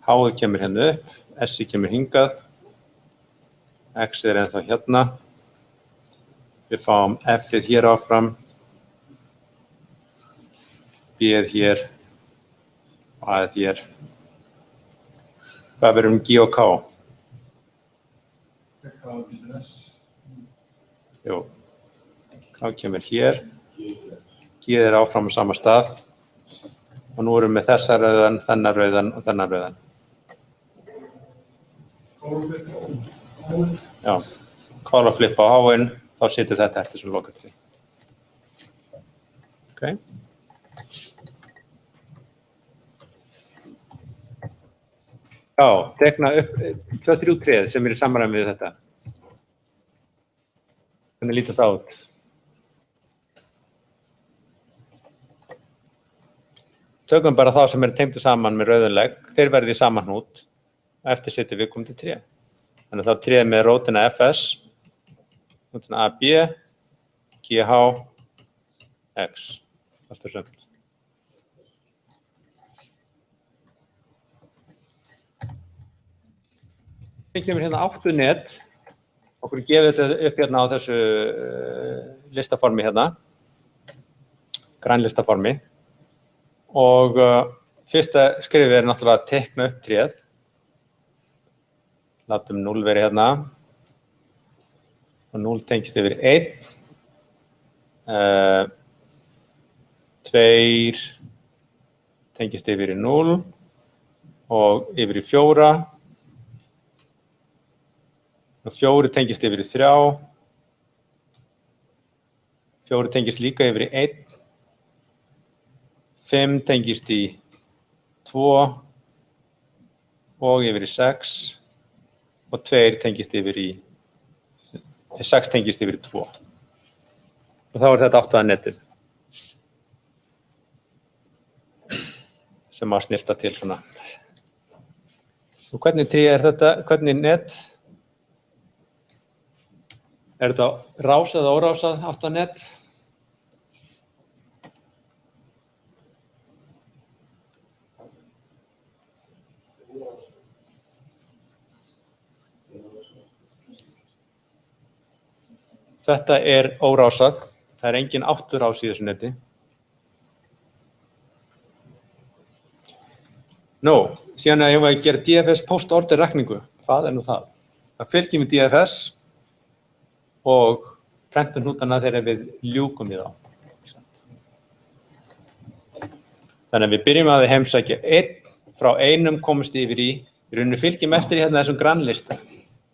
H-ið kemur hérna upp, S-ið kemur hingað, X-ið er ennþá hérna. Við fáum F-ið hér áfram, B-ið hér og A-ið hér. Hvað verður G og K? Jú, K kemur hér, G er áfram á sama stað og nú erum við með þessa rauðan, þennan rauðan og þennan rauðan. Já, color flip á H-in, þá situr þetta eftir sem lokatré. Ok. Já, tekna upp 2-3 tréð sem eru í samræmi við þetta. Hvernig lítur það út? Tökum bara þá sem eru tengdir saman með rauðum legg, þeir verði í sama hnút og eftir setjum við komum til tré. Þannig að þá tréð með rótina FS, hnútina AB, GH, X. Allt er sömt. Við kemur hérna 8 net. Okkur gefið þetta upp hérna á þessu listaformi hérna, grænlistaformi. Og fyrsta skrifið er náttúrulega að teikna upp tréð. Látum 0 verið hérna. Og 0 tengist yfir 1. 2 tengist yfir í 0 og yfir í 4. Og 4 tengist yfir í 3. 4 tengist líka yfir í 1. 5 tengist í 2 og yfir í 6 og 2 tengist yfir í 6 tengist yfir í 2. Og þá er þetta 8. netið sem að snilta til svona. Og hvernig tré er þetta? Hvernig net? Er þetta rásað og órásað 8 net? Þetta er órásað. Það er engin átturás í þessu neti. Nú, síðan að ég var að gera DFS post-order reikningu. Hvað er nú það? Það fylgjum við DFS og prentum hnútana þegar við ljúkum í þá. Þannig að við byrjum að heimsækja 1 frá 1 komist yfir í rauninni fylgjum eftir í hérna þessum grannlista.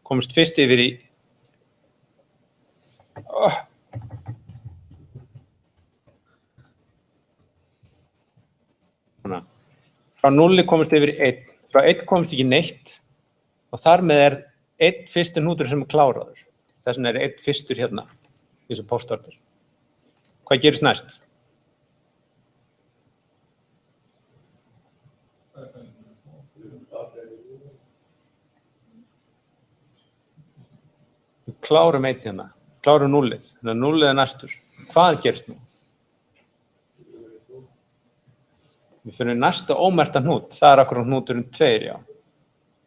Komist fyrst yfir í frá 0 komist yfir í 1. Frá 1 komist ekki neitt og þar með er 1 fyrstur hnútur sem er kláraður. Þess vegna er 1 fyrstur hérna. í þessu post-order. Hvað gerist næst? Við klárum einn hérna, klárum núllið, þannig að núllið næstur. Hvað gerist nú? Við fyrir næsta ómerta hnút, það akkurat hnúturinn 2, já.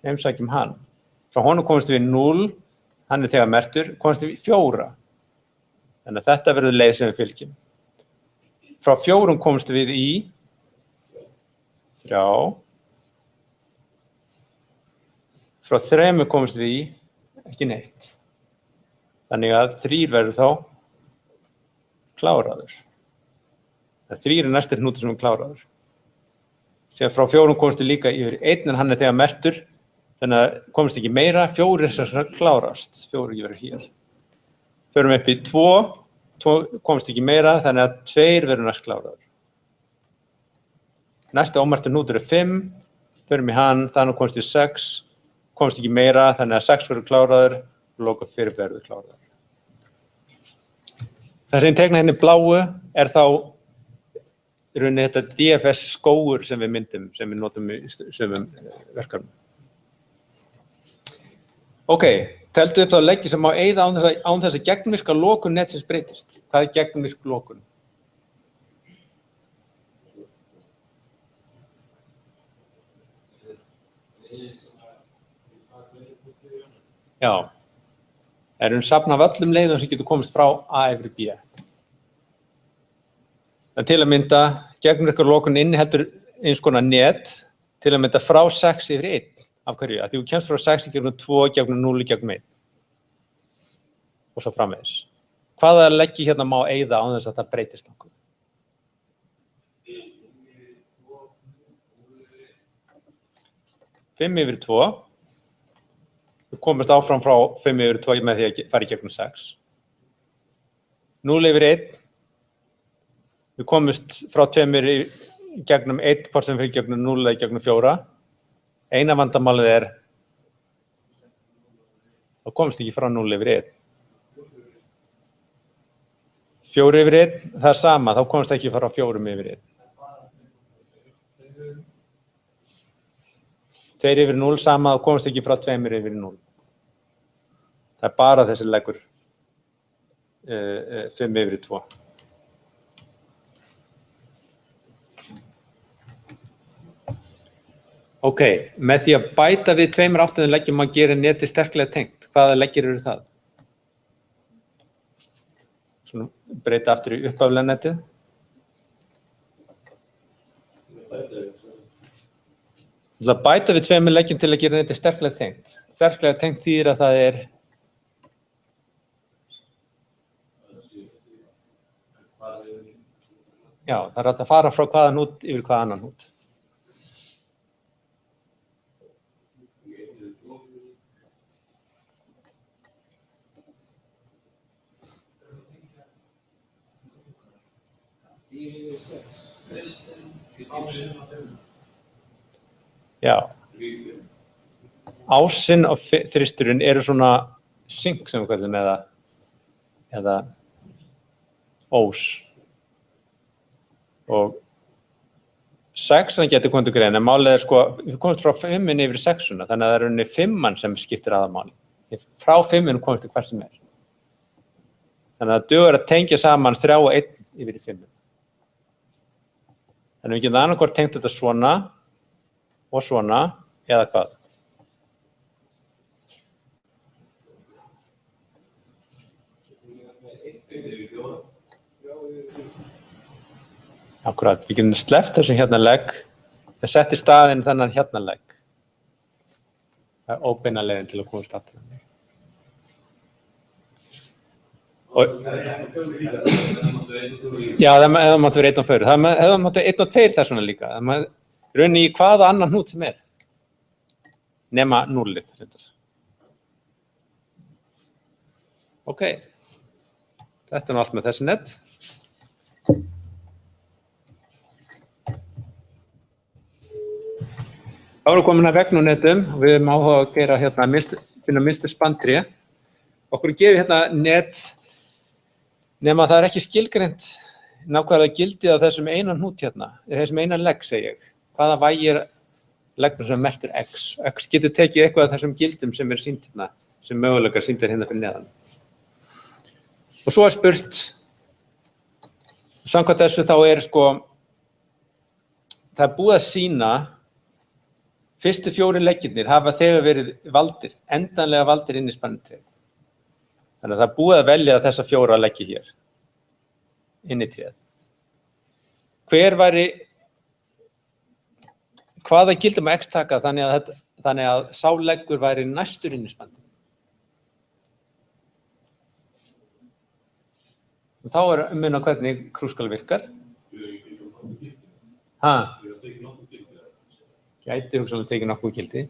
Heimsækjum hann. Frá honum komumst við 0, hann þegar mertur, komumst við 4. Þannig að þetta verður leið sem við fylgjum. Frá 4 komumst við í 3. Frá 3 komumst við í ekki neitt. Þannig að 3 verður þá kláraður. Það 3 næstir hnútur sem er kláraður. Síðan frá 4 komumst við líka yfir 1 en hann þegar mertur, þannig að komumst ekki meira, 4 sem klárast, 4 ekki verður hér. Förum upp í 2 komumst ekki meira, þannig að 2 verður næst kláraður. Næsta ómerta hnútur 5, förum í hann, þannig komumst við 6, komumst ekki meira, þannig að 6 verður kláraður, og loka 4 verður kláraður. Það sem ég tegna hérna í bláu þá í rauninni þetta DFS skógur sem við myndum, sem við notum í sumum verkefnum. Ok, teldu upp þá leggi sem má eyða án þess að gegnvirka lokun netsins breytist. Hvað er gegnvirk lokun? Já, erum safna af öllum leiðum sem getur komist frá A yfir B. En til að mynda, gegnvirka lokun inniheldur eins konar net, til að mynda frá 6 yfir 1. Af hverju? Að því þú kemst frá 6 gegnum 2, gegnum 0, gegnum 1. Og svo framvegis. Hvaða leggi hérna má eyða án þess að það breytist nokkuð? Fimm yfir 2. Þú komist áfram frá 5 yfir 2 með því að fara í gegnum 6. 0 yfir 1. Við komist frá 2 gegnum 1, hvort sem fyrir gegnum 0 eða gegnum 4. Eina vandamálið þá komst ekki frá 0 yfir 1. 4 yfir 1, það er sama, þá komst ekki frá 4 yfir 1. 2 yfir 0 sama, þá komst ekki frá 2 yfir 0. Það er bara þessi leggur 5 yfir 2. Ok, með því að bæta við 2 áttuðum leggjum að gera netið sterklega tengt. Hvaða leggir eru það? Svona breyta aftur í upphaflega netið. Það bæta við 2 leggjum til að gera netið sterklega tengt. Sterklega tengt þýðir að það já, það er hægt að fara frá hvaða hnút yfir hvaða annan hnút. Já. Ásinn og þristurinn eru svona sync sem við kallum eða ós. Og 6 getur komið til greina, en málið sko, við komumst frá 5 yfir 6, þannig að það er rauninni 5 sem skiptir aðalmáli. Frá 5 komumst til hvert sem er. Þannig að það dugar að tengja saman 3 og 1 yfir 5. Þannig að við getum annarkvort tengt þetta svona og svona, eða hvað? Akkurat, við getum sleppt þessum hérna legg, það setti staðinn þennan hérna legg. Það er óbeina leiðin til að komast aftur. Já, það mátti vera 1 og 4. Það mátti 1 og 2 þess vegna líka. Það raunni í hvaða annan hnút sem er. Nema 0. Ok. Þetta allt með þessi net. Þá erum við komin að vegna netum og við erum áhuga að gera hérna, finna mynstur spandtré. Okkur gefið hérna net Nema það ekki skilgreint nákvæmlega gildið á þessum eina hnút hérna, þessum eina legg, segi ég. Hvaða vægi er leggur sem merktur x? X getur tekið eitthvað af þessum gildum sem sýnt hérna, sem möguleikar sýndir hérna fyrir neðan. Og svo spurt, samkvæmt þessu þá það búið að sýna fyrstu 4 leggirnir hafa þegar verið valdir, endanlega valdir inn í spannitrið. Þannig að það búið að velja þessa 4 leggi hér, inn í tréð. Hvaða gildum x taka þannig að sá leggur væri næstur inn í spannið? Og þá mun á hvernig krúskal virkar. Gæti hugsanlega tekið nokkuð gildi.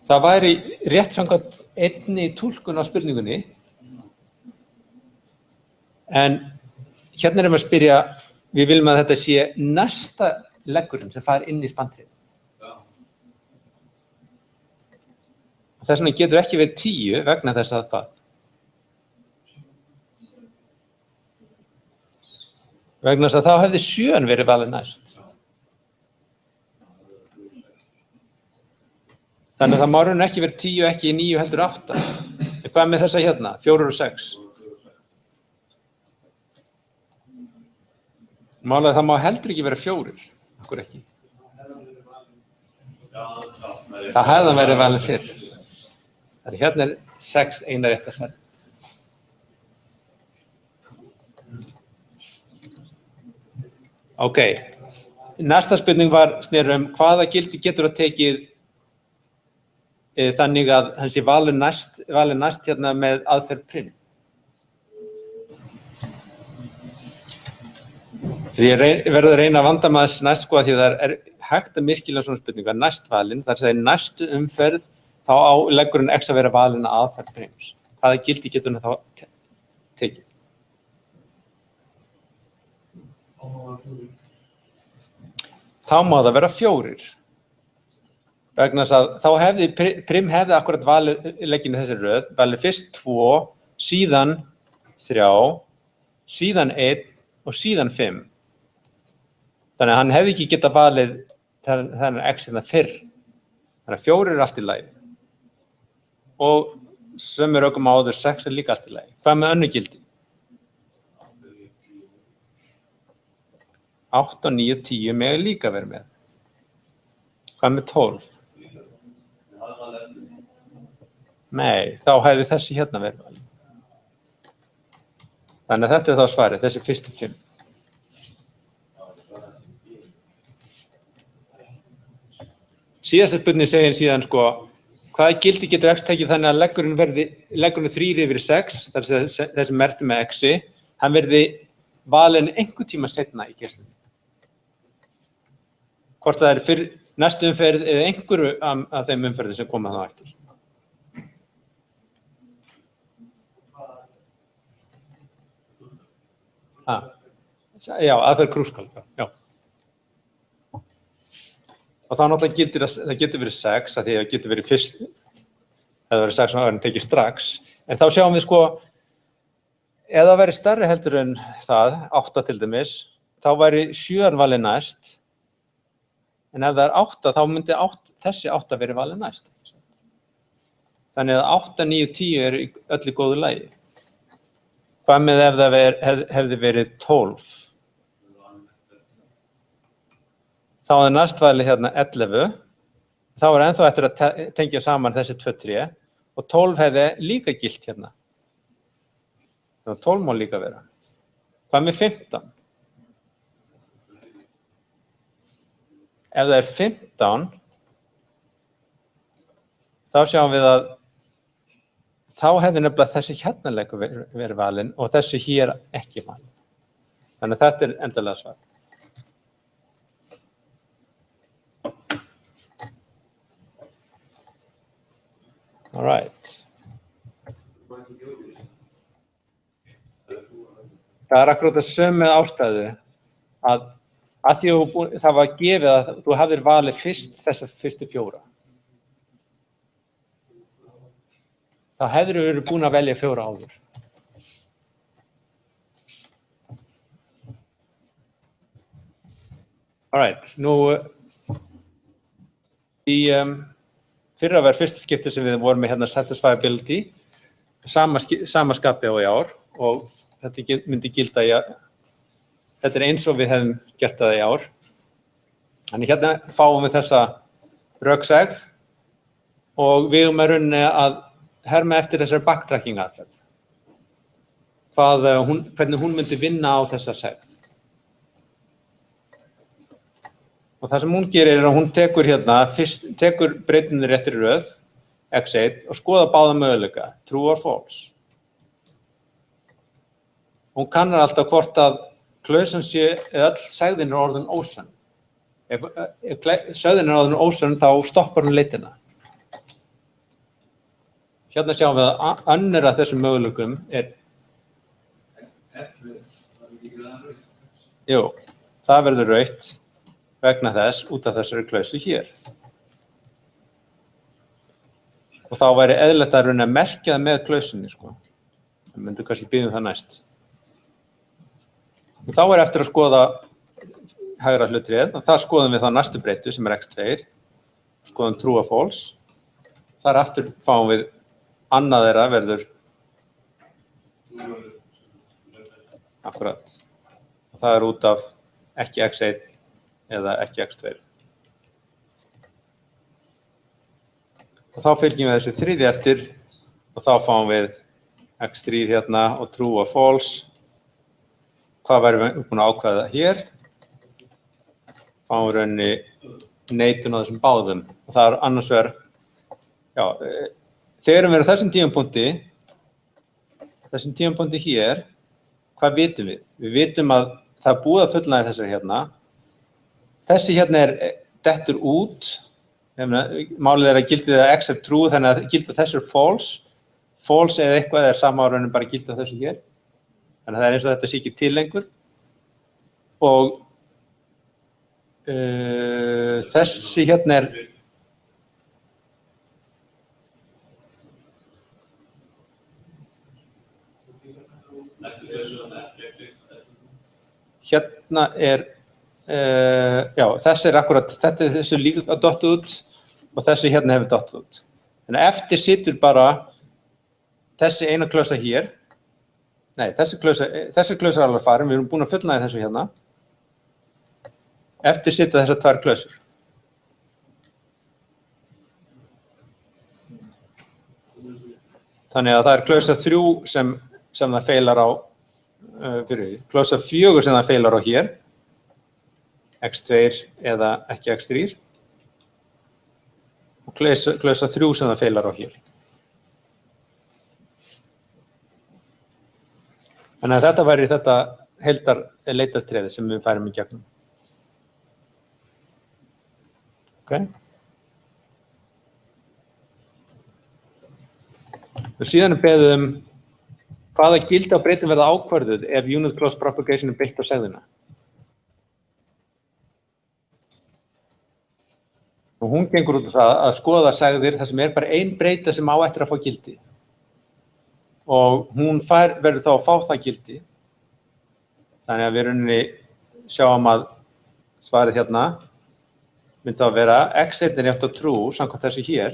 Það væri rétt samkvæmt einni túlkun á spurningunni, en hérna erum við að spyrja, við viljum að þetta sé næsta leggurinn sem fær inn í spanntrið. Þess vegna getur ekki verið 10 vegna þess að hvað? Vegna þess að þá hefði 7 verið valið næst. Þannig að það má raun ekki verið 10, ekki 9, heldur 8. En hvað með þessa hérna, 4 og 6? Málega það má heldur ekki vera 4. Akkur ekki. Það hefði verið valið fyrr. Þannig hérna 6 eina rétta svar. Ok, næsta spurning var snerur hvaða gildi getur að tekið þannig að hann sé valið næst hérna með aðferð prim. Ég verður að reyna að vanda maður næst því það er hægt að miskilja svona spurningu að næst valin, þar sem næstu umferð þá á leggurinn x að vera valin að aðferð prims. Hvaða gildi getur hann þá tekið? Þá má það vera 4. Vegna þess að þá prim hefði akkurat valið legginu þessi röð, valið fyrst 2, síðan 3, síðan 1 og síðan 5. Þannig að hann hefði ekki getað valið þennan x hérna fyrr. Þannig að 4 er allt í lagi. Og sömu rökum áður 6 er líka allt í lagi. Hvað með önnur gildi? 8, 9, 10 mega líka verið með. Hvað með 12? Nei, þá hefði þessi hérna verið valið. Þannig að þetta er þá svarið, þessi fyrstu 5. Síðasta spurning segir síðan hvaða gildi getur x tekið þannig að leggurinn 3 yfir 6, þessi merkti með x-i, hann verði valin einhver tíma seinna í keyslunni. Hvort það er fyrir næstu umferð eða einhverju af þeim umferðum sem koma þá eftir. Já, aðferð krúskal, já. Og þá náttúrulega það getur verið 6, af því að það getur verið fyrst, eða verið 6 sem það verið tekið strax. En þá sjáum við ef það verið stærri heldur en það, 8 til dæmis, þá væri 7 valið næst. En ef það er 8, þá myndi þessi 8 verið valið næst. Þannig að 8, 9, 10 er öll í góðu lagi. Hvað með ef það hefði verið 12? Þá er næstvalið hérna 11. Þá er ennþá eftir að tengja saman þessi 2 tré og 12 hefði líka gilt hérna. Þannig að 12 má líka vera. Hvað með 15? Ef það er 15, þá sjáum við að þá hefði nefnilega þessi hérna leikur verið valin og þessi hér ekki valin. Þannig að þetta er endanlega svar. All right. Það akkurat að sömu ástæðu að því það var gefið að þú hafðir valið fyrst þessa fyrstu 4. Þá hefðir verið búin að velja 4 áður. Alright, nú í fyrra var fyrsta skipti sem við vorum með hérna satisfiability, sama skapi á í ár og þetta myndi gilda þetta eins og við hefum gert það í ár. Þannig hérna fáum við þessa röksegð og við erum að runni að herma eftir þessar backtracking aðferð. Hvernig hún myndi vinna á þessa segð. Og það sem hún gerir er að hún tekur breytinni réttir röð, x1, og skoða báða möguleika, true or false. Hún kannar alltaf hvort að klausan sé eða öll segðin er orðin ósönn. Ef segðin er orðin ósönn þá stoppar hún leitina. Hérna sjáum við að önnur af þessum möguleikum er... Jú, það verður rautt vegna þess út af þessari klausu hér. Og þá væri eðlilegt að reyna að merkja það með klausunni, sko. Það myndi kannski biðja það næst. Og þá er eftir að skoða hægra hlutrið og það skoðum við þá næstu breytu sem er x2. Skoðum true or false. Þar aftur fáum við annað þeirra verður akkurat. Og það er út af ekki x1 eða ekki x2. Og þá fylgjum við þessi þriði eftir og þá fáum við x3 hérna og true or false. Hvað værum við búin að ákveða hér? Fáum við rauninni neitun á þessum báðum. Og það er annars vegar, þegar við erum þessum tímapunkti hér, hvað vitum við? Við vitum að það er búið að fullnægja þessari hérna. Þessi hérna er dettur út, málið er að gildi það x er true, þannig að gildi þessu er false. False eða eitthvað er sama áraunin bara gildi þessu hér. Þannig að það er eins og þetta sé ekki til lengur. Og þessi hérna er... Hérna er... þessi er akkurat, þetta er þessu líka dottið út og þessi hérna hefur dottið út. Þannig að eftir situr bara þessi eina klausa hér. Nei, þessi klausa er alveg farin, við erum búin að fullnægja þessu hérna. Eftir sita þessar 2 klausur. Þannig að það er klausa 3 sem það feilar á, klausa 4 sem það feilar á hér. x2 eða ekki x3 og klausa 3 sem það feilar á hér. Þannig að þetta væri þetta heildar leitartreði sem við færum í gegnum. Okay. Og síðan er beðið hvaða gildi á breytum verða ákvörðuð ef unit close propagation er beitt á segðina. Og hún gengur út á það að skoða segðir þar sem er bara ein breyta sem á eftir að fá gildi. Og hún verður þá að fá það gildi. Þannig að við rauninni sjáum að svarið hérna myndi að vera x1 er jafnt á true samkvæmt þessu hér.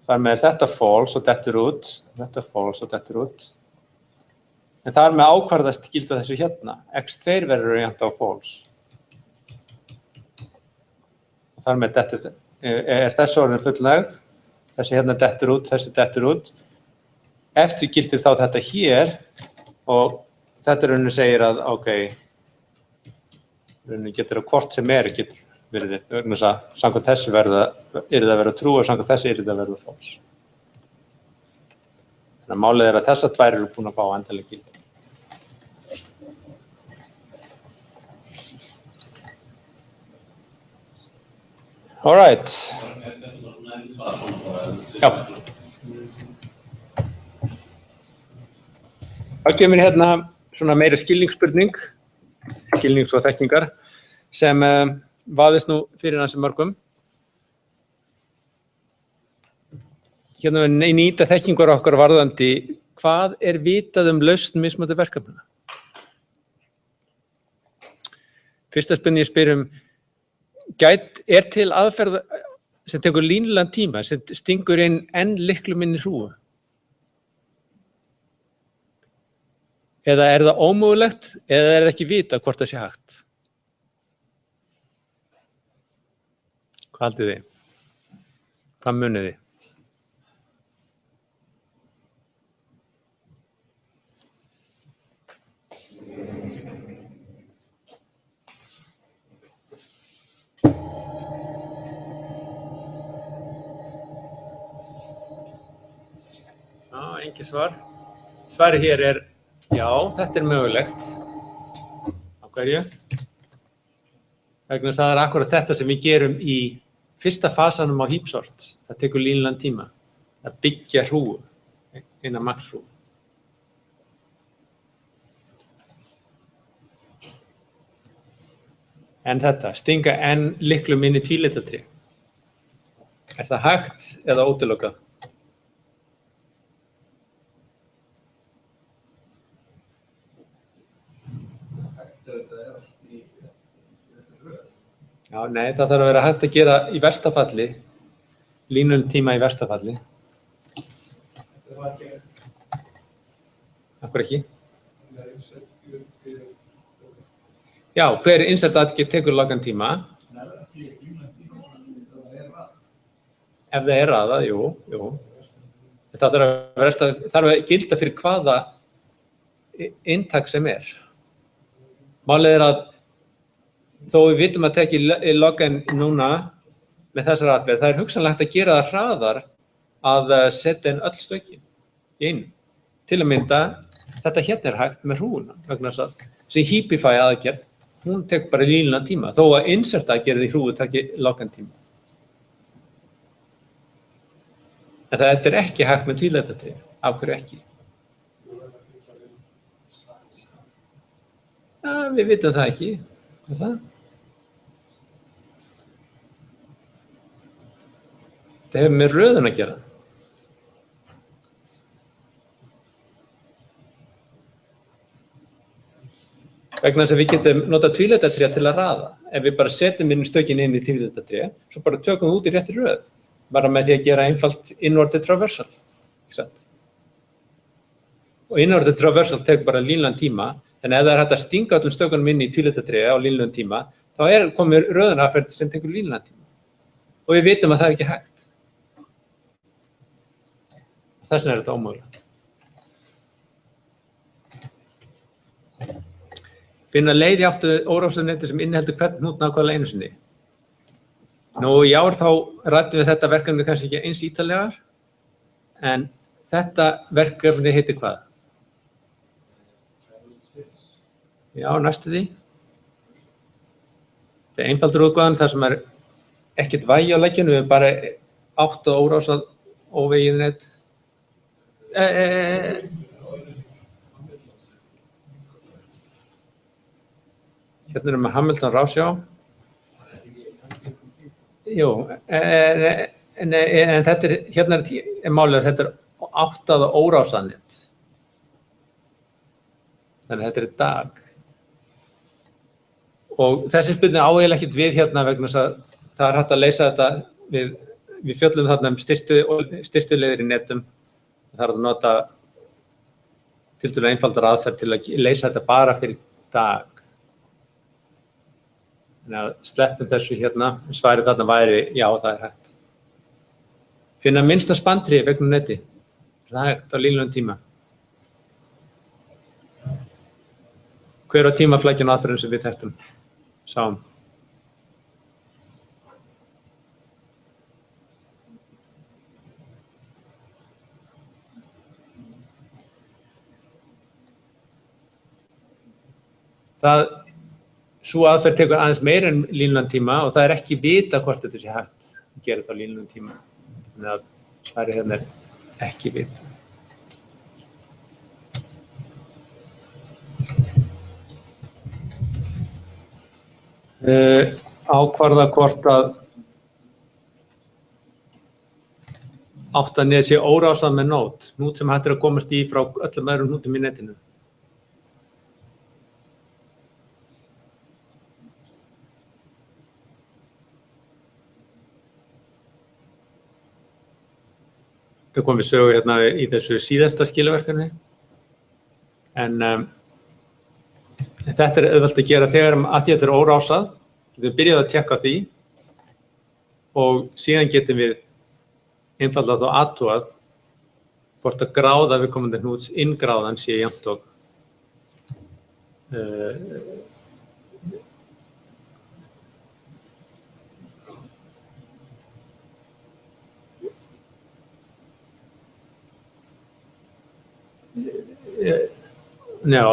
Þar með þetta false og dettur út, þetta false og dettur út. En þar með ákvarðast gilda þessu hérna. x2 verður jafnt á false. Þar með er þessu orðin fullnægð, þessi hérna dettur út, þessi dettur út. Eftir gildir þá þetta hér og þetta rauninni segir að, rauninni getur að hvort sem getur verið, vegna þess að samkvæmt þessu yrði að vera true og samkvæmt þessu yrði að vera false. Þannig að málið er að þessar 2 eru búin að fá endanleg gildi. All right. Já. Þá kemur hérna svona meira skilnings og þekkingar sem vaðist nú fyrir hansi mörgum. Hérna við nýta þekkingar okkar varðandi hvað vitað lausn mismunandi verkefna. Fyrsta spurning ég spyr til aðferð sem tekur línulegan tíma, sem stingur inn enn litlu minni hrúgu? Eða það ómögulegt, eða það ekki vitað hvort það sé hægt? Hvað haldið þið? Hvað munið þið? Engin svar. Svarið hér já, þetta mögulegt. Á hverju? Vegna þess að það akkúrat þetta sem við gerum í fyrsta fasanum á HeapSort. Það tekur línulegan tíma að byggja hrúgu, eina max-hrúgu. En þetta, stinga enn litlu minni tvílitatrí. Það hægt eða útilokað? Já, nei, það þarf að vera hægt að gera í versta falli, línulegum tíma í versta falli. Akkur ekki? Já, hver insert aðgerð tekur langan tíma? Ef það raðað, jú. Það þarf að gilda fyrir hvaða inntak sem Málið að þó við vitum að teki login núna með þessar aðferð, það hugsanlegt að gera það hraðar að setja inn öll stökin í einu. Til að mynda, þetta hérna hægt með hrúguna, vegna þess að sem Heapify aðgerð, hún tekur bara línulegan tíma, þó að insert aðgerð í hrúgu taki langan tíma. En þetta ekki hægt með tvílitatrí, af hverju ekki? Ja, við vitum það ekki. Það hefur með röðun að gera. Vegna þess að við getum notað tvílitatrí til að raða. Ef við bara setjum inn stökin inn í tvílitatrí, svo bara tökum við út í rétti röð. Bara með því að gera einfalt inverted traversal. Og inverted traversal tekur bara línulegan tíma. En ef það hægt að stinga öllum stökunum inn í tvílitatrí á línulegum tíma, þá komið röðunarferð sem tekur línulegan tíma. Og við vitum að það ekki hægt. Þess vegna þetta ómögulegt. Finna leið í áttu óráðstöðuneyti sem inniheldur hvern hnút nákvæmlega einu sinni. Nú í ár þá ræddum við þetta verkefni kannski ekki eins ítarlegar, en þetta verkefni heitir hvað? Já, næstu því. Það einfaldur útgáðan þar sem ekkert vægi á leggjunum, við bara 8 órásað óvegið net. Hérna erum við Hamilton rásjá. Jú, en þetta hérna málið að þetta 8 órásað net. Þannig að þetta dag. Og þessi spurning á eiginlega ekkert við hérna vegna þess að það hægt að leysa þetta við fjöllum þarna styrstu leiðir í netum. Það er að nota tiltölulega einfaldar aðferð til að leysa þetta bara fyrir dag. Þannig að sleppum þessu hérna, svarið þarna væri já, það er hægt. Finna minnsta spantri vegna neti. Það er hægt á línulegum tíma. Hver á tímaflækjun aðferðin sem við þekktum? Sáum. Sú aðferð tekur aðeins meira en línulegan tíma og það er ekki vita hvort þetta sé hægt að gera þetta á línulegum tíma. Þannig að svarið hérna ekki vita. Ákvarða hvort að áttanið sé órásað með nót, hnút sem hægt að komast í frá öllum öðrum hnútum í netinu. Það kom við sögu hérna í þessu síðasta skilaverkefni, en þetta auðvelt að gera þegar að því þetta órásað, getum við byrjað að tékka því og síðan getum við einfaldlega þá athugað hvort að gráða viðkomandi hnúts inngráðan sé jafnt og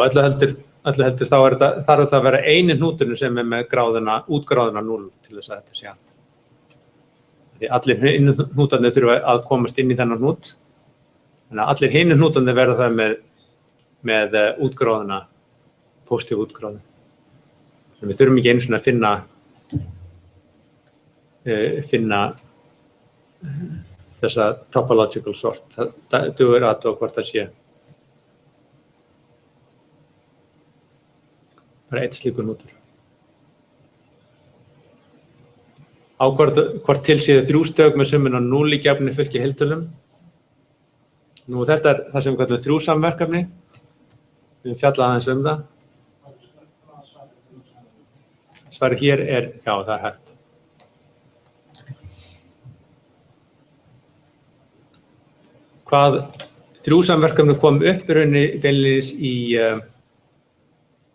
öllu heldur þá þarf þetta að vera eini hnúturinn sem með útgráðuna 0 til þess að þetta sé hægt. Því allir hnútarnir þurfa að komast inn í þennan hnút, þannig að allir hinir hnútarnir verða það með útgráðuna, positív útgráðu. Þannig við þurfum ekki einu svona að finna þessa topological sort. Það dugur að hvort það sé bara eitt slíkur hnútur. Hvort til séu 3 stök með summuna 0 í gefnu fylgi heiltölum. Nú þetta það sem við kallum 3 samverkefni. Við fjalla aðeins það. Svarið hér já, það hægt. Hvað 3 samverkefni kom upp í rauninni beinlínis í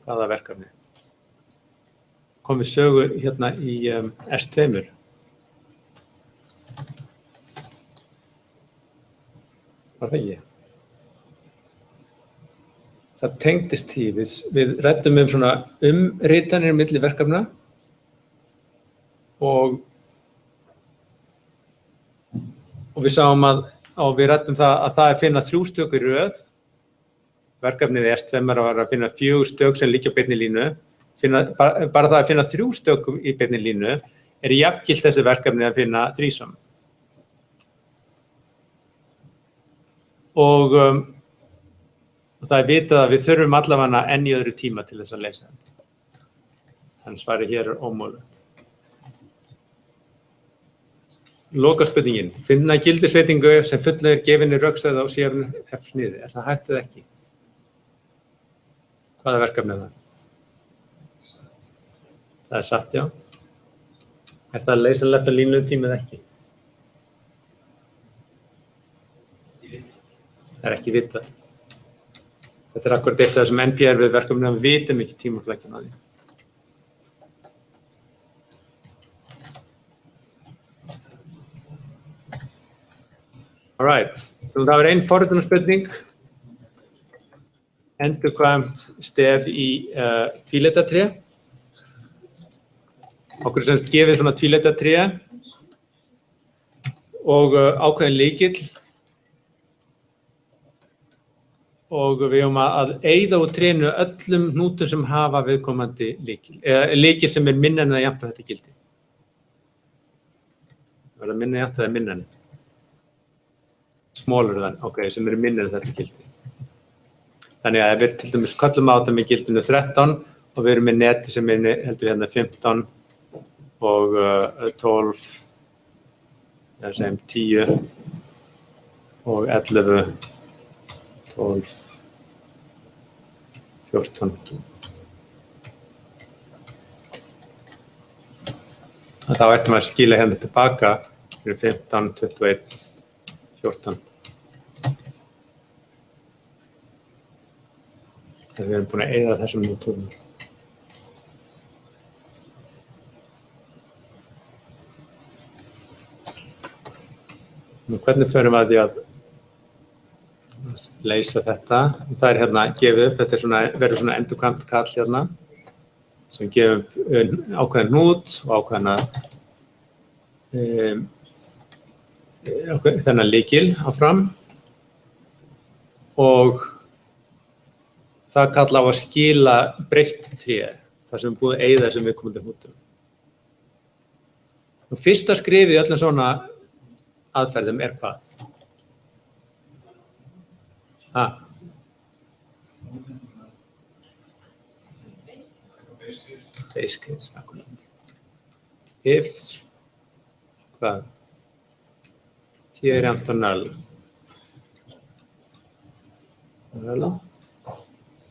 hvaða verkefni? Kom við sögu hérna í S2. Var það ekki? Það tengdist því, við ræddum svona ritanir milli verkefna og við sáum og við ræddum það að það finna 3 stök í röð. Verkefnið í S2 var að finna 4 stök sem liggja á beinni línu. Bara það að finna 3 stökum í beinni línu jafngilt þessi verkefni að finna 3. Og það vitað að við þurfum allavega enn í öðru tíma til þess að leysa þetta. Þannig svarið hér ómögulegt. Lokaspurningin. Finna gildisveitingu sem fullnægir gefinni rökstæða og síðan sniði. Það hægt eða ekki? Hvaða verkefni það? Það satt, já. Það leysanlegt á línutíma eða ekki? Það ekki vitað. Þetta akkurat eitt af þessum NPR við verkefni að við vitum ekki tímaflækjum að því. All right. Það var ein forritunarspurning. Endurkvæmt stef í tvílitatré. Okkur semst gefið svona tvílitatré og ákveðin lykill og við eigum að eyða úr trénu öllum hnútum sem hafa viðkomandi lykill. Lykill sem minna en eða jafnt þetta gildi. Það minna jafnt eða minna en. Smaller than, sem minna en þetta gildi. Þannig að við til dæmis köllum á þetta með gildinu 13 og við erum með neti sem heldur hérna 15 og 12, eða segjum 10 og 11, 12, 14. Og þá ættum við að skila hérna tilbaka fyrir 15, 21, 14. Þegar við erum búin að eyða þessum nútúrum. Nú, hvernig förum við að því að leysa þetta? Það hérna gefið upp, þetta verður svona endurkvæmt kall hérna sem gefur ákveðin hnút og þennan lykil áfram og það kalla á að skila breytt tré, það sem er búið að eyða þessum viðkomandi hnútum. Og fyrsta skrifið í öllum svona aðferðum hvað? Base case, akkurat. If, hvað? T er jafnt á null.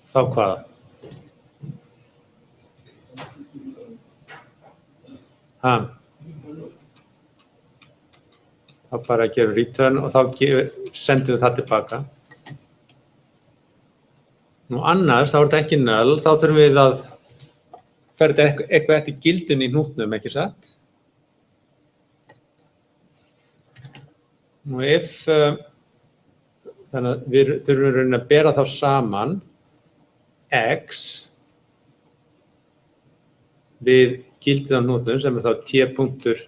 Þá hvað? Þá bara gerum return og þá sendum við það tilbaka. Nú annars, þá er þetta ekki null, þá þurfum við að ferða eitthvað eftir gildun í hnútnum, ekki satt? Nú þannig að við þurfum að bera þá saman x við gildið á hnútnum sem þá t-punktur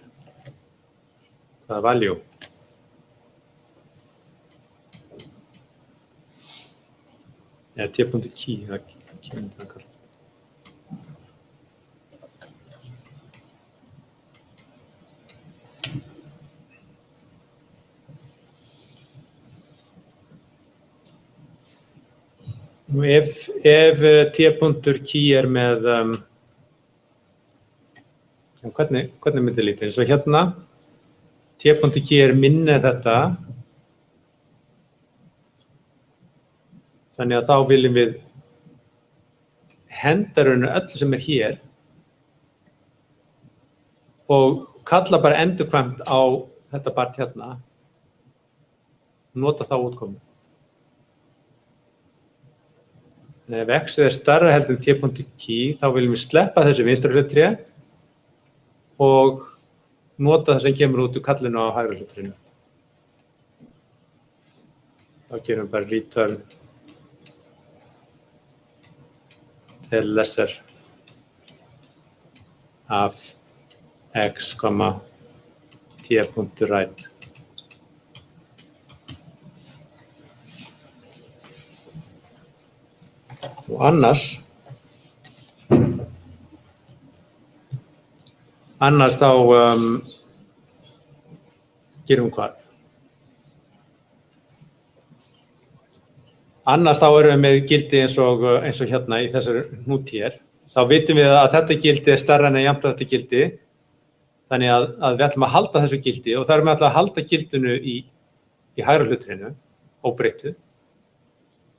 value. Ja, t-punktur key, það kemur það kallað. Ef t-punktur key með hvernig myndi lítið? Svo hérna t-punktur key minni þetta. Þannig að þá viljum við henda rauninu öllu sem hér og kalla bara endurkvæmt á þetta part hérna. Nota þá útkomu. Ef x-ið stærra heldur en t-punktur key, þá viljum við sleppa þessu vinstra hlutré og nota það sem kemur út úr kallinu á hægra hlutrinu. Þá gerum við bara return lesser af x, t.right. Og annars þá gerum við hvað? Annars þá erum við með gildi eins og hérna í þessari hnút hér. Þá vitum við að þetta gildi stærra en jafnt þetta gildi. Þannig að við ætlum að halda þessu gildi og það erum við ætlum að halda gildinu í hægra hlutrinu, óbreyttu.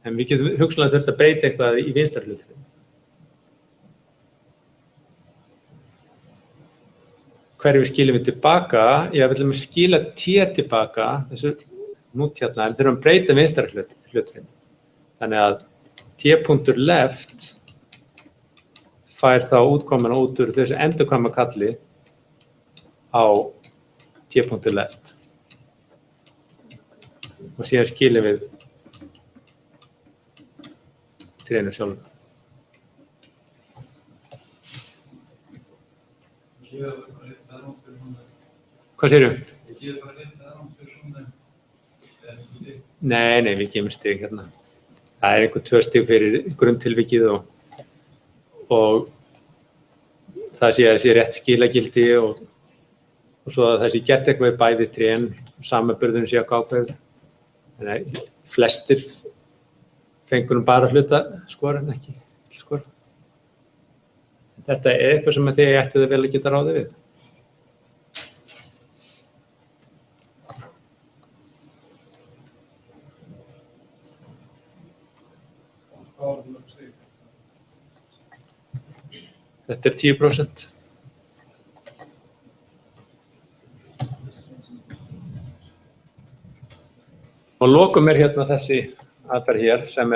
En við getum hugsanlega þurft að breyta eitthvað í vinstra hlutrinu. Hverju skilum við tilbaka? Já, við ætlum að skila t tilbaka, þessu hnút hérna, en þurfum að breyta vinstra hlutrinu. Þannig að t.left fær þá útkomuna út úr þessu endurkvæma kalli á t.left. Og síðan skilum við trénu sjálf. Hvað segirðu? Nei, við gefum stig hérna. Það einhver 2 stig fyrir grunntilvikið og það sé rétt skilagildi og svo að það sé gert eitthvað í bæði trén, samanburðurinn sé að ákveða. Þannig að flestir fengur bara hluta skora en ekki skora. Þetta eitthvað sem þið ættið vel að geta ráðið við. Þetta 10%. Og lokum hérna þessi aðferð hér sem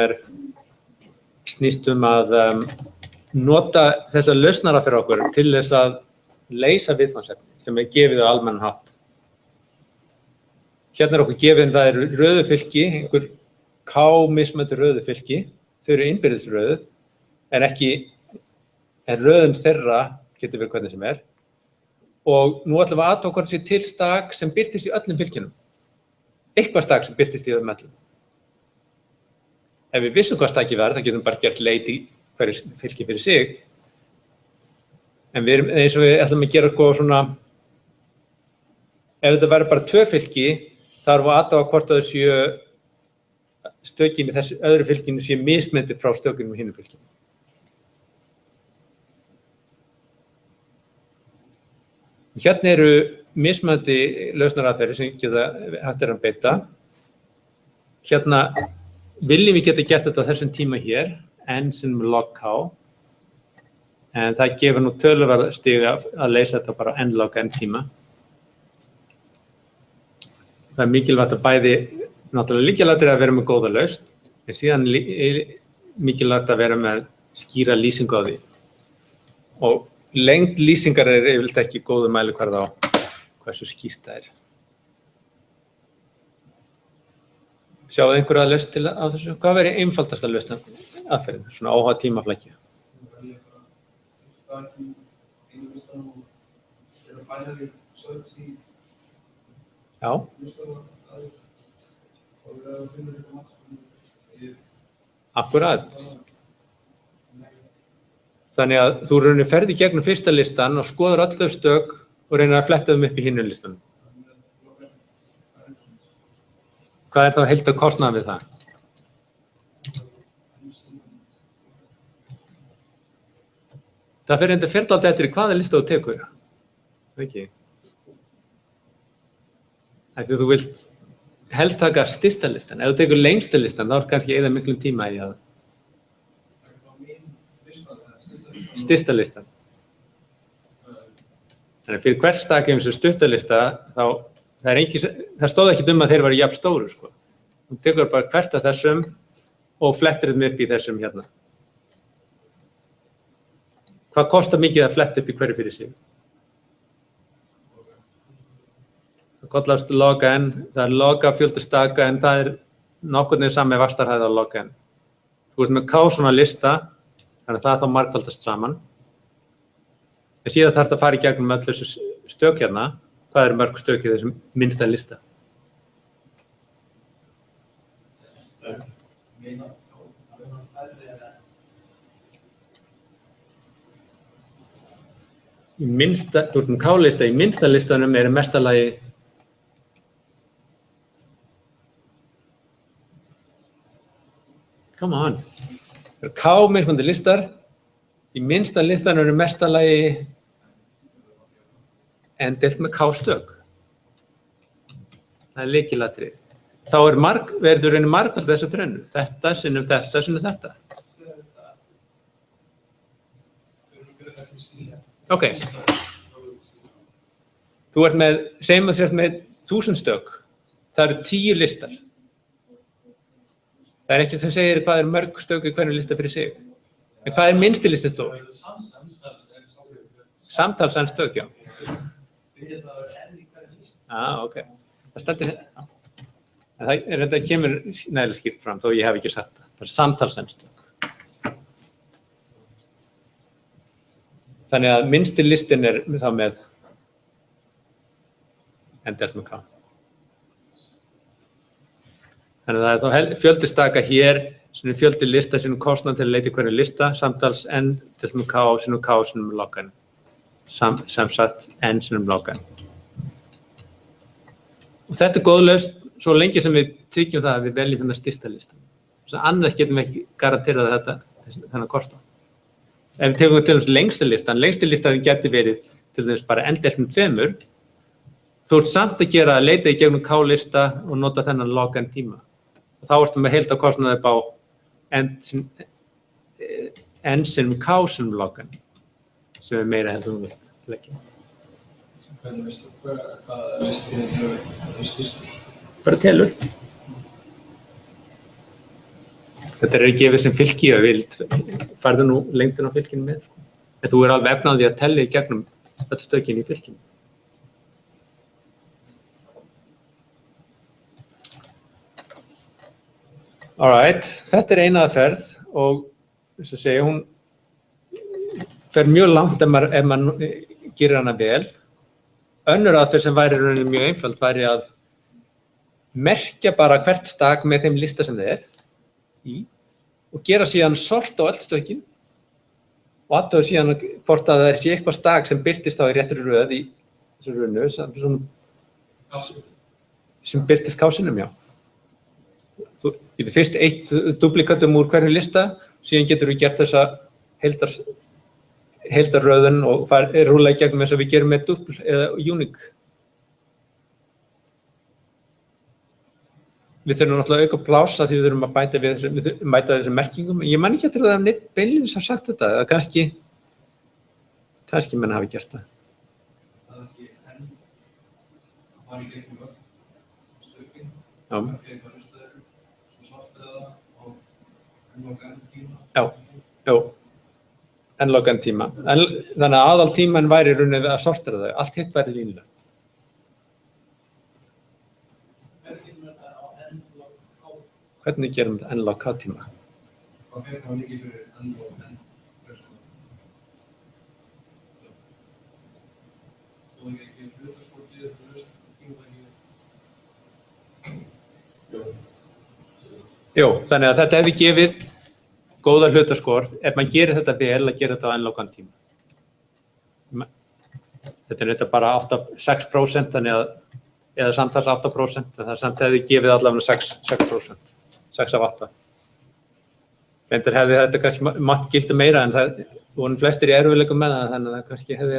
snýst að nota þessa lausnara fyrir okkur til þess að leysa viðfangsefni sem gefið á almennan hátt. Hérna okkur gefið það röðu fylki, einhver mismunandi röðu fylki, þau eru innbyrðis röðuð, en röðum þeirra getur verið hvernig sem og nú ætlum við að athuga hvort sé til stak sem birtist í öllum fylkinum. Eitthvað stak sem birtist í öllum. Ef við vissum hvað stakið var, þá getum bara gert leit í hverju fylki fyrir sig. En eins og við ætlum að gera svona ef þetta væri bara 2 fylki, þá erum við að athuga hvort að stökin í þessu öðru fylkinu séu mismunandi frá stökunum í hinu fylkinu. Hérna eru mismunandi lausnaraðferðir sem hægt að beita. Hérna viljum við geta gert þetta á þessum tíma hér, n sem log k, en það gefur nú töluverð stiga að leysa þetta bara n log n tíma. Það er mikilvægt að bæði, náttúrulega lykilatriði að vera með góða lausn, en síðan mikilvægt að vera með skýra lýsingu á því. Og lengd lýsingar er yfirleitt ekki góðu mælikvarði á hversu skýrt það er. Sjáðu einhverja lausn til á þessu? Hvað verður einfaldasta lausn aðferðin, svona óháð tímaflækju? Já. Akkurat. Þannig að þú raunir ferð í gegnum fyrsta listan og skoðar öll þau stök og reynir að fletta þeim upp í hinu listanum. Hvað er þá heildarkostnaður við það? Það fer enda alltaf eftir hvaða lista þú tekur. Ekki? Þegar þú vilt helst taka stysta listan. Ef þú tekur lengsta listan, þá er kannski eyða miklum tíma í að stysta listan. Þannig fyrir hvert stak eins og stutta lista, það stóð ekki að þeir væru jafn stóru, sko. Þú tekur bara hvert af þessum og flettir þeim upp í þessum hérna. Hvað kostar mikið að fletta upp í hverju fyrir sig? Það kallast log n, það er log af fjölda staka en það er nokkurn veginn sami vaxtarhæð á log n. Þú ert með k svona lista, þannig að það þá margfaldast saman. En síðan þarf það að fara í gegnum öll þessu stök hérna. Hvað eru mörg stök í þessum minnsta lista? Þú ert með k-lista, í minnsta listanum er mestalagi come on. Það eru k mismunandi listar. Í minnsta listan eru mestalagi n deilt með k stök. Það er lykilatriði. Þá verður raunin margfald þessu þrennu. Þetta sinnum þetta sinnum þetta. Ok. Þú ert með, segjum að sért með 1000 stök. Það eru 10 listar. Það er ekkert sem segir hvað er mörg stök í hvernig lista fyrir sig. En hvað er minnsti listi stór? Samtals n stök, já. Ok. Það stendur hérna. Það kemur nægilega skýrt fram, þó ég hef ekki sagt það. Það er samtals n stök. Þannig að minnsti listin er þá með n deilt með k. Þannig að það er þá fjöldi staka hér, sem er fjöldi lista sínum kostnað til að leita í hverju lista, samtals n deilt með k sínum log n. Sem sagt n sínum log n. Og þetta er góð lausn svo lengi sem við tryggjum það að við veljum hérna stysta listan. Þess að annars getum við ekki garanterað þennan kostnað. Ef við tegum til lengsta listan geti verið til þess bara n deilt með 2. Þú ert samt að leita í gegnum k-lista og nota þennan log n tíma. Og þá ertu með heildarkostnað upp á n sinnum k sinnum log n, sem er meira heldur þú vilt leggja. Hvernig veistu hvaða listi er stystur? Bara telur. Þetta er gefið sem fylki og farðu nú lengdin á fylkinu með. En þú er alveg efnað því að telja í gegnum öll stökin í fylkinu. Alright, þetta er eina aðferð og eins og segja, hún fer mjög langt ef maður gerir hana vel. Önnur aðferð sem væri rauninni mjög einföld væri að merkja bara hvert stak með þeim lista sem það er í og gera síðan sort á öll stökin og athuga síðan hvort að það sé eitthvað stak sem birtist þá í réttri röð í þessu runu, sem birtist kásinum, já. Þú getur fyrst eitt duplikatum úr hverju lista, síðan getur við gert þessa heildarröðun og rúlla í gegnum eins og við gerum með dupl eða unique. Við þurfum náttúrulega að auka pláss að því við þurfum að bæta þessum merkingum. Ég man ekki eftir að það beinlínis hafa sagt þetta, eða kannski menn hafi gert það. Það ekki enn að fara í gegnum öll stökin. Já. Já, n-log n tíma. Þannig að aðaltímann væri í rauninni að sortera þau, allt hitt væri línulega. Hvernig gerum við n-log k tíma? Hvað fyrir það mikið fyrir n-log n? Þú ekki hlutaskotið fyrir Jú, þannig að þetta hefði gefið góða hlutaskor ef maður gerir þetta vel að gera þetta á n-log n tíma. Þetta er þetta bara 6%, þannig að eða samtals 8%, en það samt hefði gefið allavega 6%. 6 af 8. Reyndar hefði þetta kannski mátt gilda meira en það voru flestir í erfiðleikum með það, þannig að það kannski hefði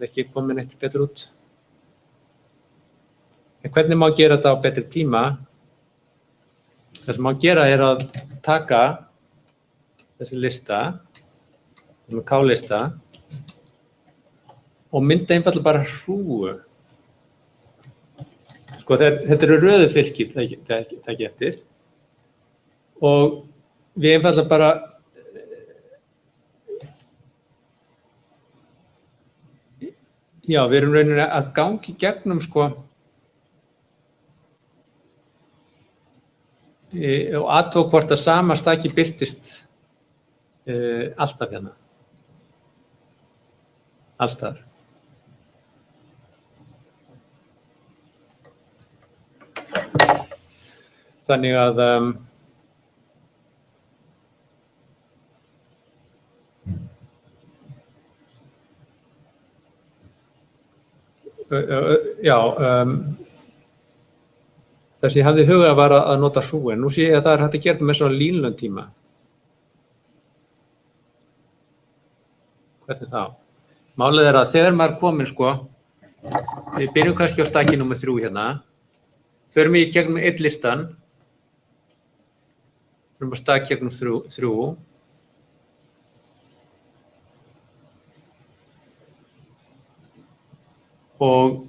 ekki komið neitt betur út. En hvernig má gera þetta á betri tíma? Það sem má gera er að taka þessi lista, með K-lista, og mynda einfaldlega bara hrúgu. Sko, þetta eru röðu fylki, það getur. Og við einfaldlega bara við erum rauninni að gangi gegnum, sko, og athuga hvort að sama staki birtist alltaf hérna. Alls staðar. Þannig að þess að ég hafði hugað var að nota hrúin. Nú sé ég að það er hægt að gera með svona línlögn tíma. Hvernig þá? Málið er að þegar maður er kominn, sko, við byrjum kannski á staki númer 3 hérna, förum við í gegnum einn listan, förum að staki gegnum 3, og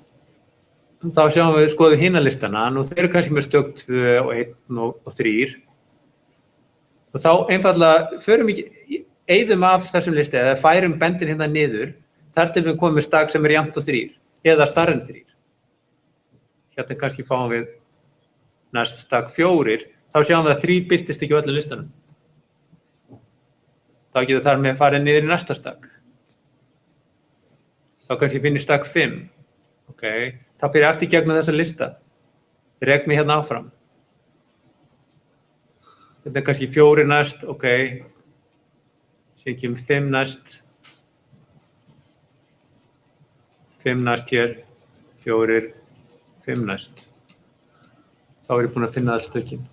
þá sjáum við, skoðum hina listana, nú þeir eru kannski með stök 2 og 1 og 3, og þá einfaldlega förum við, eyðum af þessum listi eða færum bendin hérna niður, þar til við komum með stak sem er jafnt og 3, eða stærri en 3. Hérna kannski fáum við næst stak 4, þá sjáum við að 3 birtist ekki á öllu listanum. Þá getur þar með farið niður í næsta stak. Þá kannski finnir stak 5. Ok, þá fyrir eftir gegnum þessa lista. Rek mig hérna áfram. Þetta er kannski 4 næst, ok. Sér kemur 5 næst. 5 næst hér, 4, 5 næst. Þá er ég búinn að finna all stökin.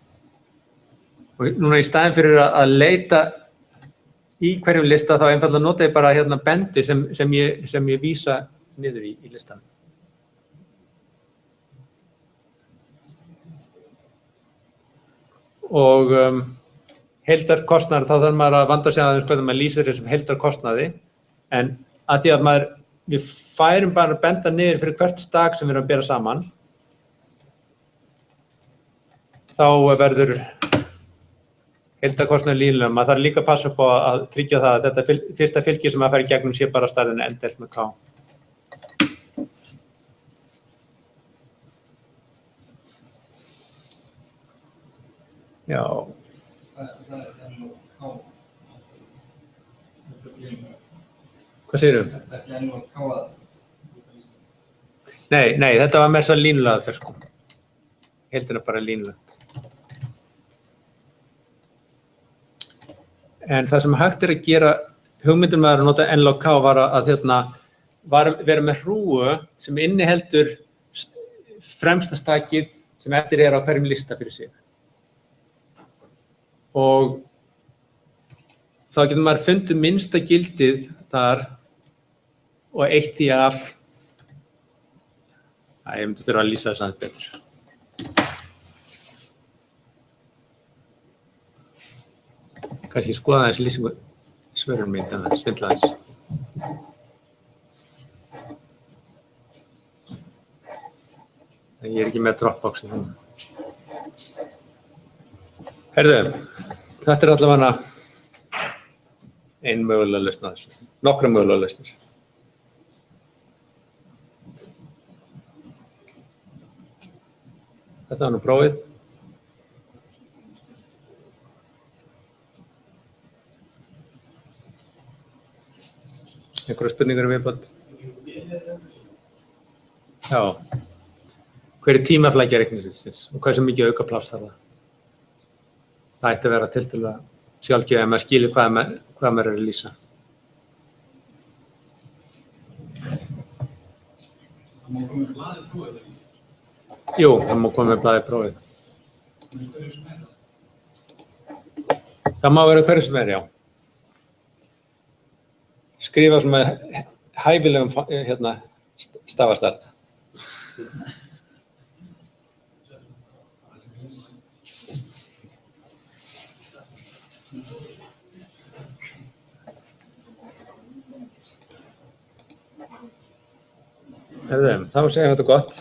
Og núna í staðinn fyrir að leita í hverjum lista, þá einfaldlega nota ég bara hérna bendi sem ég vísa niður í listan. Og heildarkostnaður, þá þarf maður að vanda sig aðeins hvernig maður lýsir þessum heildarkostnaði, en að því að við færum bara að benda niður fyrir hvert stak sem við erum að bera saman, þá verður heildarkostnaður línulega. Maður þarf líka að passa upp á að tryggja það að þetta fyrsta fylki sem maður fær í gegnum sé bara stærri en n deilt með k. Já. Það er nú K. Hvað segirðu? Þetta er nú K að. Nei, þetta var með þess að línulega þess, sko. Heildina bara línulega. En það sem hægt er að gera, hugmyndin með að nota n-log k var að hérna, vera með hrúgu sem inniheldur fremsta stakið sem eftir á hverjum lista fyrir sig. Og þá getur maður fundið minnsta gildið þar og eitt því af, ég myndi þurfa að lýsa þess aðeins betur. Kannski skoða aðeins lýsingu svörunum mín, þannig að svindla aðeins. Ég ekki með Dropboxi þannig. Heyrðu, þetta allavega ein mögulega lausn að þessu. Nokkra mögulega lausnir. Þetta var nú prófið. Einhverjar spurningar viðbót? Já. Hver tímaflækja reikningsins og hversu mikið aukapláss þarf það? Það ætti að vera tiltölulega sjálfgefið að maður skilur hvað maður er að lýsa. Það má koma með blaðið prófið þegar. Jú, það má koma með blaðið prófið. Hverju sem er það? Það má vera hverju sem er, já. Skrifa svona hæfilegum stafastærð. Þá segjum við þetta gott.